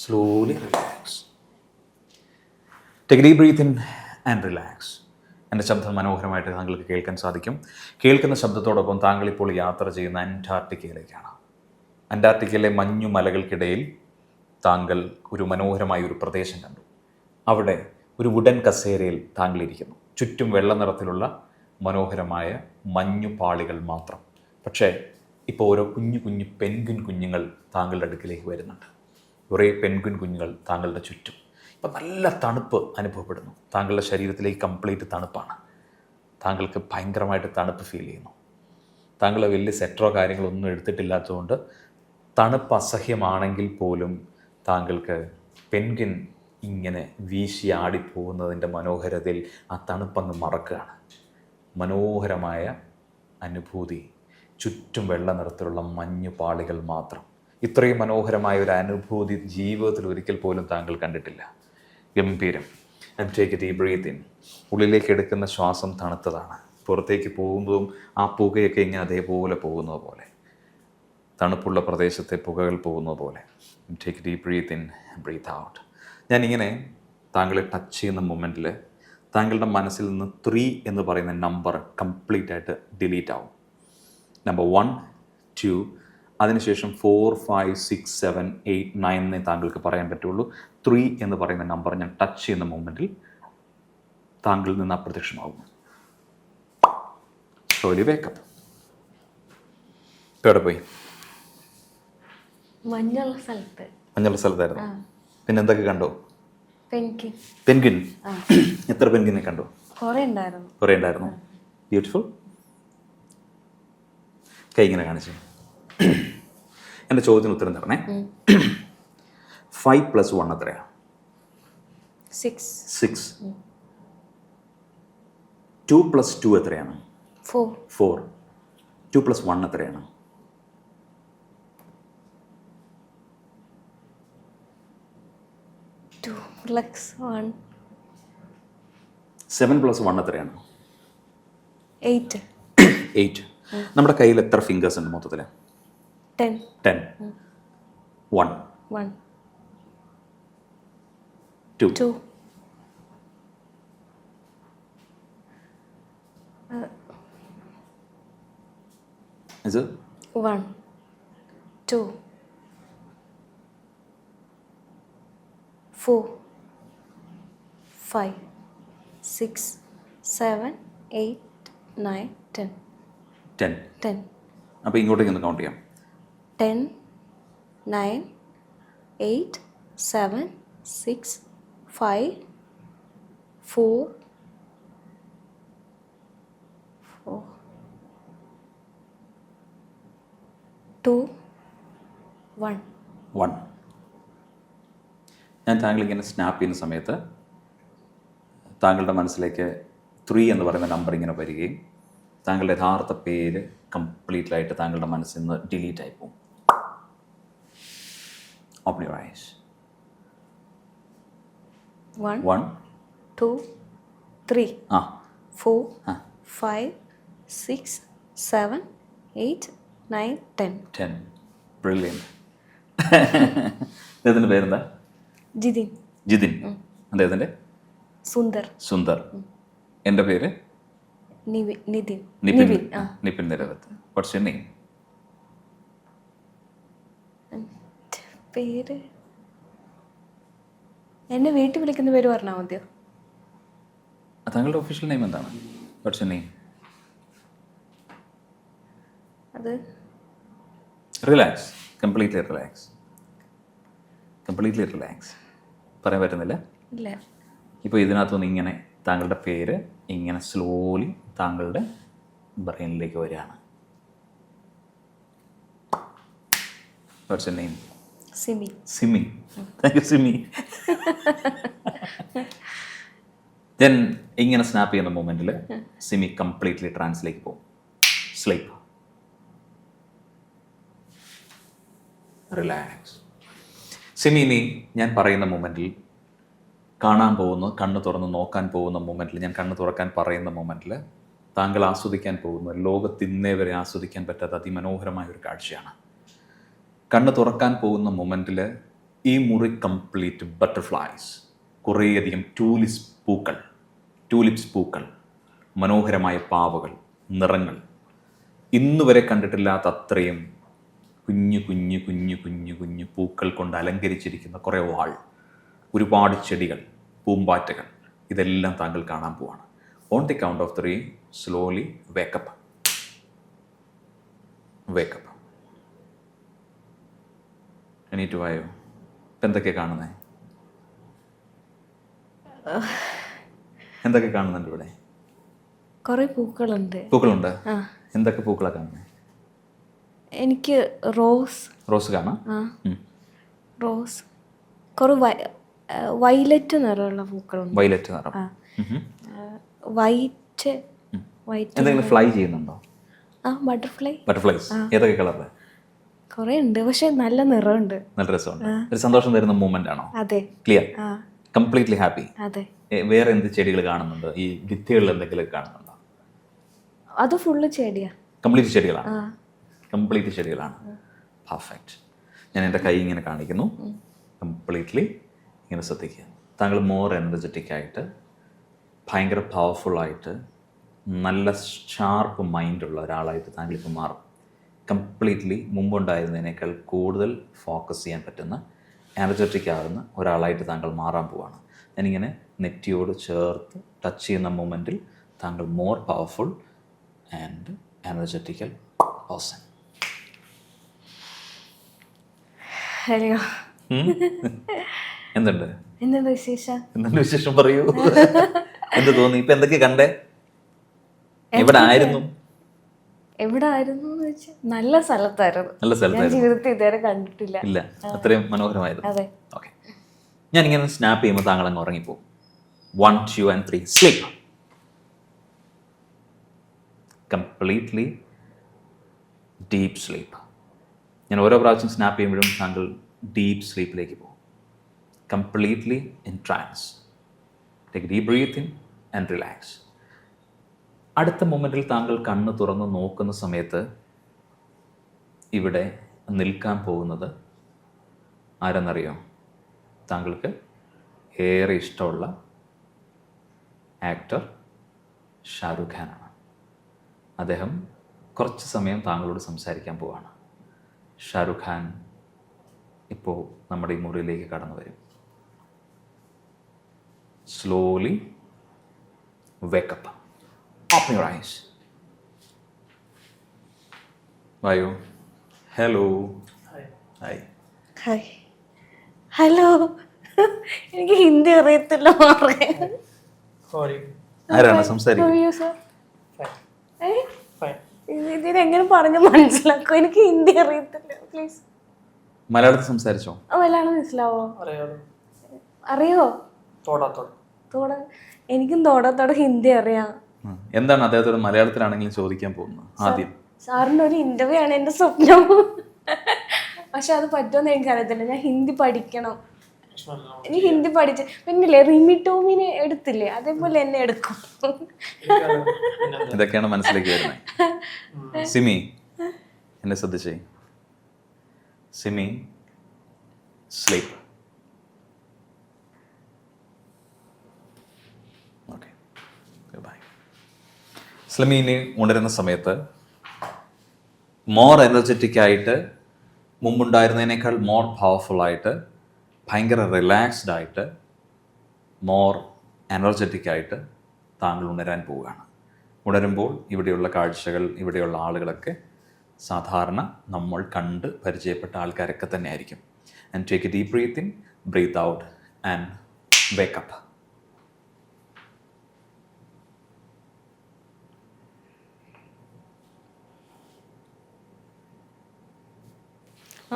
slowly relax. Take a deep breath in and relax. എൻ്റെ ശബ്ദം മനോഹരമായിട്ട് താങ്കൾക്ക് കേൾക്കാൻ സാധിക്കും. കേൾക്കുന്ന ശബ്ദത്തോടൊപ്പം താങ്കൾ ഇപ്പോൾ യാത്ര ചെയ്യുന്ന അന്റാർട്ടിക്കയിലേക്കാണ്. അന്റാർട്ടിക്കയിലെ മഞ്ഞു മലകൾക്കിടയിൽ താങ്കൾ ഒരു മനോഹരമായ ഒരു പ്രദേശം കണ്ടു. അവിടെ ഒരു വുഡൻ കസേരയിൽ താങ്കൾ ഇരിക്കുന്നു. ചുറ്റും വെള്ള നിറത്തിലുള്ള മനോഹരമായ മഞ്ഞു പാളികൾ മാത്രം. പക്ഷേ ഇപ്പോൾ ഓരോ കുഞ്ഞു കുഞ്ഞു പെൻഗ്വിൻ കുഞ്ഞുങ്ങൾ താങ്കളുടെ അടുക്കിലേക്ക് വരുന്നുണ്ട്. കുറേ പെൻഗ്വിൻ കുഞ്ഞുങ്ങൾ താങ്കളുടെ ചുറ്റും. ഇപ്പം നല്ല തണുപ്പ് അനുഭവപ്പെടുന്നു. താങ്കളുടെ ശരീരത്തിലേക്ക് കംപ്ലീറ്റ് തണുപ്പാണ്. താങ്കൾക്ക് ഭയങ്കരമായിട്ട് തണുപ്പ് ഫീൽ ചെയ്യുന്നു. താങ്കൾ വലിയ സെറ്ററോ കാര്യങ്ങളോ ഒന്നും എടുത്തിട്ടില്ലാത്തതുകൊണ്ട് തണുപ്പ് അസഹ്യമാണെങ്കിൽ പോലും താങ്കൾക്ക് പെൻഗ്വിൻ ഇങ്ങനെ വീശി ആടിപ്പോകുന്നതിൻ്റെ മനോഹരതയിൽ ആ തണുപ്പങ്ങ് മറക്കുകയാണ്. മനോഹരമായ അനുഭൂതി. ചുറ്റും വെള്ള നിറത്തിലുള്ള മഞ്ഞു പാളികൾ മാത്രം. ഇത്രയും മനോഹരമായ ഒരു അനുഭൂതി ജീവിതത്തിൽ ഒരിക്കൽ പോലും താങ്കൾ കണ്ടിട്ടില്ല. ഗംഭീരം. And take a deep breath in. ഉള്ളിലേക്ക് എടുക്കുന്ന ശ്വാസം തണുത്തതാണ്. പുറത്തേക്ക് പോകുന്നതും ആ പുകയൊക്കെ ഇങ്ങനെ അതേപോലെ പോകുന്നത് പോലെ, തണുപ്പുള്ള പ്രദേശത്തെ പുകകൾ പോകുന്നത് പോലെ. Take a deep breath in, breath out. ഞാനിങ്ങനെ താങ്കളെ ടച്ച് ചെയ്യുന്ന മൊമെൻറ്റിൽ താങ്കളുടെ മനസ്സിൽ നിന്ന് 3 എന്ന് പറയുന്ന നമ്പർ കംപ്ലീറ്റ് ആയിട്ട് ഡിലീറ്റ് ആവും. നമ്പർ 1, 2, അതിനുശേഷം 4, 5, 6, 7, 8, 9 എന്നേ താങ്കൾക്ക് പറയാൻ പറ്റുള്ളൂ. 3 എന്ന് പറയുന്ന നമ്പർ ഞാൻ ടച്ച് ചെയ്യുന്ന മൊമെൻറ്റിൽ താങ്കളിൽ നിന്ന് അപ്രത്യക്ഷമാകും. Slowly wake up. ഇപ്പോൾ എവിടെ പോയി? മഞ്ഞുള്ള സ്ഥലത്ത്. മഞ്ഞുള്ള സ്ഥലത്തായിരുന്നു. പിന്നെ എന്തൊക്കെ കണ്ടു? പെൻഗ്വിൻ. പെൻഗ്വിൻ. എത്ര പെൻഗ്വിനെ കണ്ടു? കുറേ ഉണ്ടായിരുന്നു. കുറേ ഉണ്ടായിരുന്നു. ബ്യൂട്ടിഫുൾ. കൈ ഇങ്ങനെ കാണിച്ചു. എൻ്റെ ചോദ്യത്തിന് ഉത്തരം തരണേ. 5 + 1 എത്രയാണ്? 6. 2 + 2 എത്രയാണ്? 4. 2 + 1 എത്രയാണ്? 2 + 1. 7 + 1 എത്രയാണ്? 8. നമ്മുടെ കയ്യിൽ എത്ര ഫിംഗേഴ്സ് ഉണ്ട് മൊത്തത്തിൽ? 10. 1. 2. Is it? 1, 2, 4, 5, 6, 7, 8, 9, 10. 10. അപ്പോൾ ഇങ്ങോട്ടേക്ക് ഒന്ന് കൗണ്ട് ചെയ്യാം. 10, 9, 8, 7, 6, 5, 4, 2, 1. ഞാൻ താങ്കളിങ്ങനെ സ്നാപ്പ് ചെയ്യുന്ന സമയത്ത് താങ്കളുടെ മനസ്സിലേക്ക് 3 എന്ന് പറയുന്ന നമ്പർ ഇങ്ങനെ വരികയും താങ്കളുടെ യഥാർത്ഥ പേര് കംപ്ലീറ്റ്ലായിട്ട് താങ്കളുടെ മനസ്സിൽ നിന്ന് ഡിലീറ്റ് ആയി പോകും. Open your eyes. 1, 2, 3, 4, 4, 5, 6, 7, 8, 9, 10. 10. ബ്രില്യൻറ്റ്. അദ്ദേഹത്തിൻ്റെ പേരെന്താ? ജിതിൻ. അദ്ദേഹത്തിൻ്റെ? സുന്ദർ. എൻ്റെ പേര് Nipin Niravath. What's your name? പേര് എന്നെ വീട്ടിൽ വിളിക്കുന്ന പേര് പറഞ്ഞാൽ മതിയോ? താങ്കളുടെ ഒഫീഷ്യൽ നെയിം എന്താണ്? What's your name? അത് റിലാക്സ്. Completely relax. പറയാൻ പറ്റുന്നില്ല? ഇല്ല. ഇപ്പോൾ ഇതിനകത്തുനിന്ന് ഇങ്ങനെ താങ്കളുടെ പേര് ഇങ്ങനെ സ്ലോലി താങ്കളുടെ ബ്രെയിനിലേക്ക് വരികയാണ്. What's your name? Simi. Thank you Simi. ഞാൻ ഇങ്ങനെ സ്നാപ്പ് ചെയ്യുന്ന മൊമെൻറ്റിൽ സിമി കംപ്ലീറ്റ്ലി ട്രാൻസിലേക്ക് പോകും. സ്ലീപ്പ്. റിലാക്സ്. സിമി, ഇനി ഞാൻ പറയുന്ന മൊമെൻറ്റിൽ കാണാൻ പോകുന്ന, കണ്ണ് തുറന്ന് നോക്കാൻ പോകുന്ന മൊമെൻറ്റിൽ, ഞാൻ കണ്ണ് തുറക്കാൻ പറയുന്ന മൊമെൻറ്റിൽ താങ്കൾ ആസ്വദിക്കാൻ പോകുന്ന, ലോകത്തിന്നേ വരെ ആസ്വദിക്കാൻ പറ്റാത്ത അതിമനോഹരമായ ഒരു കാഴ്ചയാണ്. കണ്ണ് തുറക്കാൻ പോകുന്ന മൊമെൻറ്റിൽ ഈ മുറി കംപ്ലീറ്റ് ബട്ടർഫ്ലൈസ്, കുറേയധികം ടൂലിപ്സ് പൂക്കൾ, മനോഹരമായ പാവകൾ, നിറങ്ങൾ, ഇന്നുവരെ കണ്ടിട്ടില്ലാത്ത അത്രയും കുഞ്ഞു കുഞ്ഞു കുഞ്ഞു കുഞ്ഞു കുഞ്ഞു പൂക്കൾ കൊണ്ട് അലങ്കരിച്ചിരിക്കുന്ന കുറേ വാൾ, ഒരുപാട് ചെടികൾ, പൂമ്പാറ്റകൾ, ഇതെല്ലാം താങ്കൾ കാണാൻ പോവാണ്. On the count of 3 slowly wake up. Wake up. എണീറ്റ് വായോ. ഇപ്പം എന്തൊക്കെയാണ് കാണുന്നത്? എന്തൊക്കെ കാണുന്നുണ്ട് ഇവിടെ? കുറെ പൂക്കളുണ്ട്. പൂക്കളുണ്ട്. എന്തൊക്കെ പൂക്കളാണ് കാണുന്നത്? എനിക്ക് റോസ് കാണാം. റോസ്, കുറെ വയലറ്റ് നിറമുള്ള പൂക്കളുണ്ട്. വയലറ്റ് നിറം. വൈറ്റ് എന്തെങ്കിലും ഫ്ലൈ ചെയ്യുന്നുണ്ടോ? ബട്ടർഫ്ലൈസ്. ഏതൊക്കെ കളറ്? കുറെ ഉണ്ട്, പക്ഷെ നല്ല നിറമുണ്ട്. നല്ല രസമുണ്ട്. ഒരു സന്തോഷം തരുന്ന മൂമെന്റ് ആണോ? അതെ. Clear, completely happy. അതെ. വേറെ എന്ത് ചെടികൾ കാണുന്നുണ്ടോ? ഈ ഭിത്തികളിൽ എന്തെങ്കിലും കാണുന്നുണ്ടോ? അത് ഫുള്ള് ചെടിയാ. കംപ്ലീറ്റ് ചെടികളാണ്. പെർഫെക്റ്റ്. ഞാൻ എൻ്റെ കൈ ഇങ്ങനെ കാണിക്കുന്നു. കംപ്ലീറ്റ്ലി ഇങ്ങനെ ശ്രദ്ധിക്കുക. താങ്കൾ മോർ എനർജറ്റിക് ആയിട്ട്, ഭയങ്കര പവർഫുള്ളായിട്ട്, നല്ല ഷാർപ്പ് മൈൻഡുള്ള ഒരാളായിട്ട് താങ്കൾ ഇപ്പോൾ മാറും. കംപ്ലീറ്റ്ലി മുമ്പുണ്ടായിരുന്നതിനേക്കാൾ കൂടുതൽ ഫോക്കസ് ചെയ്യാൻ പറ്റുന്ന, എനർജറ്റിക് ആകുന്ന ഒരാളായിട്ട് താങ്കൾ മാറാൻ പോവാണ്. ഞാനിങ്ങനെ നെറ്റിയോട് ചേർത്ത് ടച്ച് ചെയ്യുന്ന മൊമെൻറ്റിൽ താങ്കൾ more powerful and energetical person. Hello. എന്തുണ്ട് വിശേഷം? പറയൂ. എന്ത് തോന്നി? ഇപ്പൊ എന്തൊക്കെ കണ്ടേ? എവിടെ ആയിരുന്നു നല്ല സ്ഥലത്തായിരുന്നു. ഞാൻ ജീവിതത്തിൽ ഇതുവരെ കണ്ടിട്ടില്ല. ഇല്ല, അത്രയും മനോഹരമായിരുന്നു. അതെ. ഓക്കെ, ഞാനിങ്ങനെ സ്നാപ്പ് ചെയ്യുമ്പോൾ താങ്കൾ അങ്ങ് ഉറങ്ങിപ്പോകും. 1, 2 and 3 sleep. Completely deep sleep. ഞാൻ ഓരോ പ്രാവശ്യം സ്നാപ്പ് ചെയ്യുമ്പോഴും താങ്കൾ ഡീപ്പ് സ്ലീപ്പിലേക്ക് പോകും. Completely in trance. Take deep breath in and relax. അടുത്ത മൊമെൻറ്റിൽ താങ്കൾ കണ്ണ് തുറന്ന് നോക്കുന്ന സമയത്ത് ഇവിടെ നിൽക്കാൻ പോകുന്നത് ആരെന്നറിയോ? താങ്കൾക്ക് ഏറെ ഇഷ്ടമുള്ള ആക്ടർ ഷാരൂഖ് ഖാനാണ്. അദ്ദേഹം കുറച്ച് സമയം താങ്കളോട് സംസാരിക്കാൻ പോവാണ്. ഷാരൂഖ് ഖാൻ ഇപ്പോൾ നമ്മുടെ ഈ മുറിയിലേക്ക് കടന്നു വരും. Slowly wake up. Open your eyes. വായോ. ഹലോ. ഹായ്. ഹലോ. എനിക്ക് ഹിന്ദി അറിയത്തില്ല. ആരാണ് സംസാരിക്കുന്നത്? ഇതിനെങ്ങനെ പറഞ്ഞു മനസ്സിലാക്കും? എനിക്ക് ഹിന്ദി അറിയത്തില്ല. പ്ലീസ്. മലയാളത്തിൽ സംസാരിച്ചോ? മലയാളം മനസ്സിലാവോ? അറിയോ? എനിക്കും തോടത്തോടെ ഹിന്ദി അറിയാം. എന്താണ് അദ്ദേഹത്തോട് മലയാളത്തിലാണെങ്കിലും ചോദിക്കാൻ പോകുന്നത്? ആദ്യം സാറിന് ഒരു ഇന്റർവ്യൂ ആണ് എന്റെ സ്വപ്നം. പക്ഷെ അത് പറ്റുമെന്ന് എനിക്കറിയത്തില്ല. ഞാൻ ഹിന്ദി പഠിക്കണം. ഇനി ഹിന്ദി പഠിച്ച് പിന്നില്ലേ റിമി ടോമിനെ എടുത്തില്ലേ, അതേപോലെ എന്നെ എടുക്കും. ഇതൊക്കെയാണ് മനസ്സിലേക്ക് വരുന്നത്. സിമി, എന്നെ ശ്രദ്ധിച്ചേ. സിമി, സ്ലീപ്പ്. Okay, bye. സ്ലിമീനി ഉണരുന്ന സമയത്ത് മോർ എനർജറ്റിക് ആയിട്ട്, മുമ്പുണ്ടായിരുന്നതിനേക്കാൾ മോർ പവർഫുൾ ആയിട്ട്, ഭയങ്കര റിലാക്സ്ഡ് ആയിട്ട്, മോർ എനർജറ്റിക് ആയിട്ട് താങ്കൾ ഉണരാൻ പോവുകയാണ്. ഉണരുമ്പോൾ ഇവിടെയുള്ള കാഴ്ചകൾ, ഇവിടെയുള്ള ആളുകളൊക്കെ സാധാരണ നമ്മൾ കണ്ട് പരിചയപ്പെട്ട ആൾക്കാരൊക്കെ തന്നെ ആയിരിക്കും. And take a deep breath in, breath out and wake up.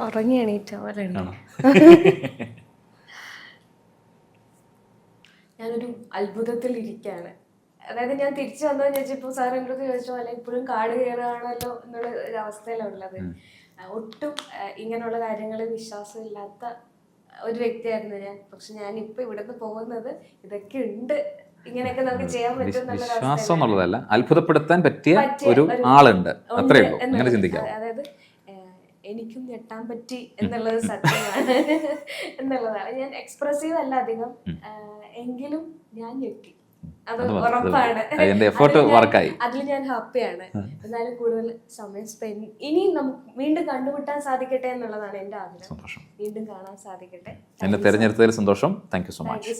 ഉറങ്ങി എണീറ്റ പോലെ. ഞാനൊരു അത്ഭുതത്തിൽ ഇരിക്കുകയാണ്. അതായത് ഞാൻ തിരിച്ചു വന്നതെന്ന് ചോദിച്ചപ്പോൾ സാർ എൻ്റെ അടുത്ത് ചോദിച്ച പോലെ ഇപ്പോഴും കാട് കയറുകയാണല്ലോ എന്നുള്ള ഒരു അവസ്ഥയിലാണ് ഉള്ളത്. ഒട്ടും ഇങ്ങനെയുള്ള കാര്യങ്ങളിൽ വിശ്വാസമില്ലാത്ത ഒരു വ്യക്തിയായിരുന്നു ഞാൻ. പക്ഷെ ഞാൻ ഇപ്പൊ ഇവിടുന്ന് പോകുന്നത് ഇതൊക്കെ ഉണ്ട്, ഇങ്ങനെയൊക്കെ നമുക്ക് ചെയ്യാൻ പറ്റും വിശ്വാസം എന്നുള്ളതല്ല, അത്ഭുതപ്പെടുത്താൻ പറ്റിയ ഒരു ആളുണ്ട്, അത്രേ ഉള്ളൂ. അങ്ങനെ ചിന്തിക്കാം. അതായത് എനിക്കും ഞെട്ടാൻ പറ്റി എന്നുള്ളത് സത്യമാണ് എന്നുള്ളതാണ്. ഞാൻ എക്സ്പ്രസീവ് അല്ല അധികം, എങ്കിലും ഞാൻ ഞെട്ടി, അത് ഉറപ്പാണ്. അതിൽ ഞാൻ ഹാപ്പിയാണ്. എന്നാലും കൂടുതൽ സമയം സ്പെൻഡ് ഇനി നമുക്ക് വീണ്ടും കണ്ടുമുട്ടാൻ സാധിക്കട്ടെ എന്നുള്ളതാണ് എന്റെ ആഗ്രഹം. വീണ്ടും കാണാൻ സാധിക്കട്ടെ. എന്നെ തെരഞ്ഞെടുത്തതിൽ സന്തോഷം. Thank you so much.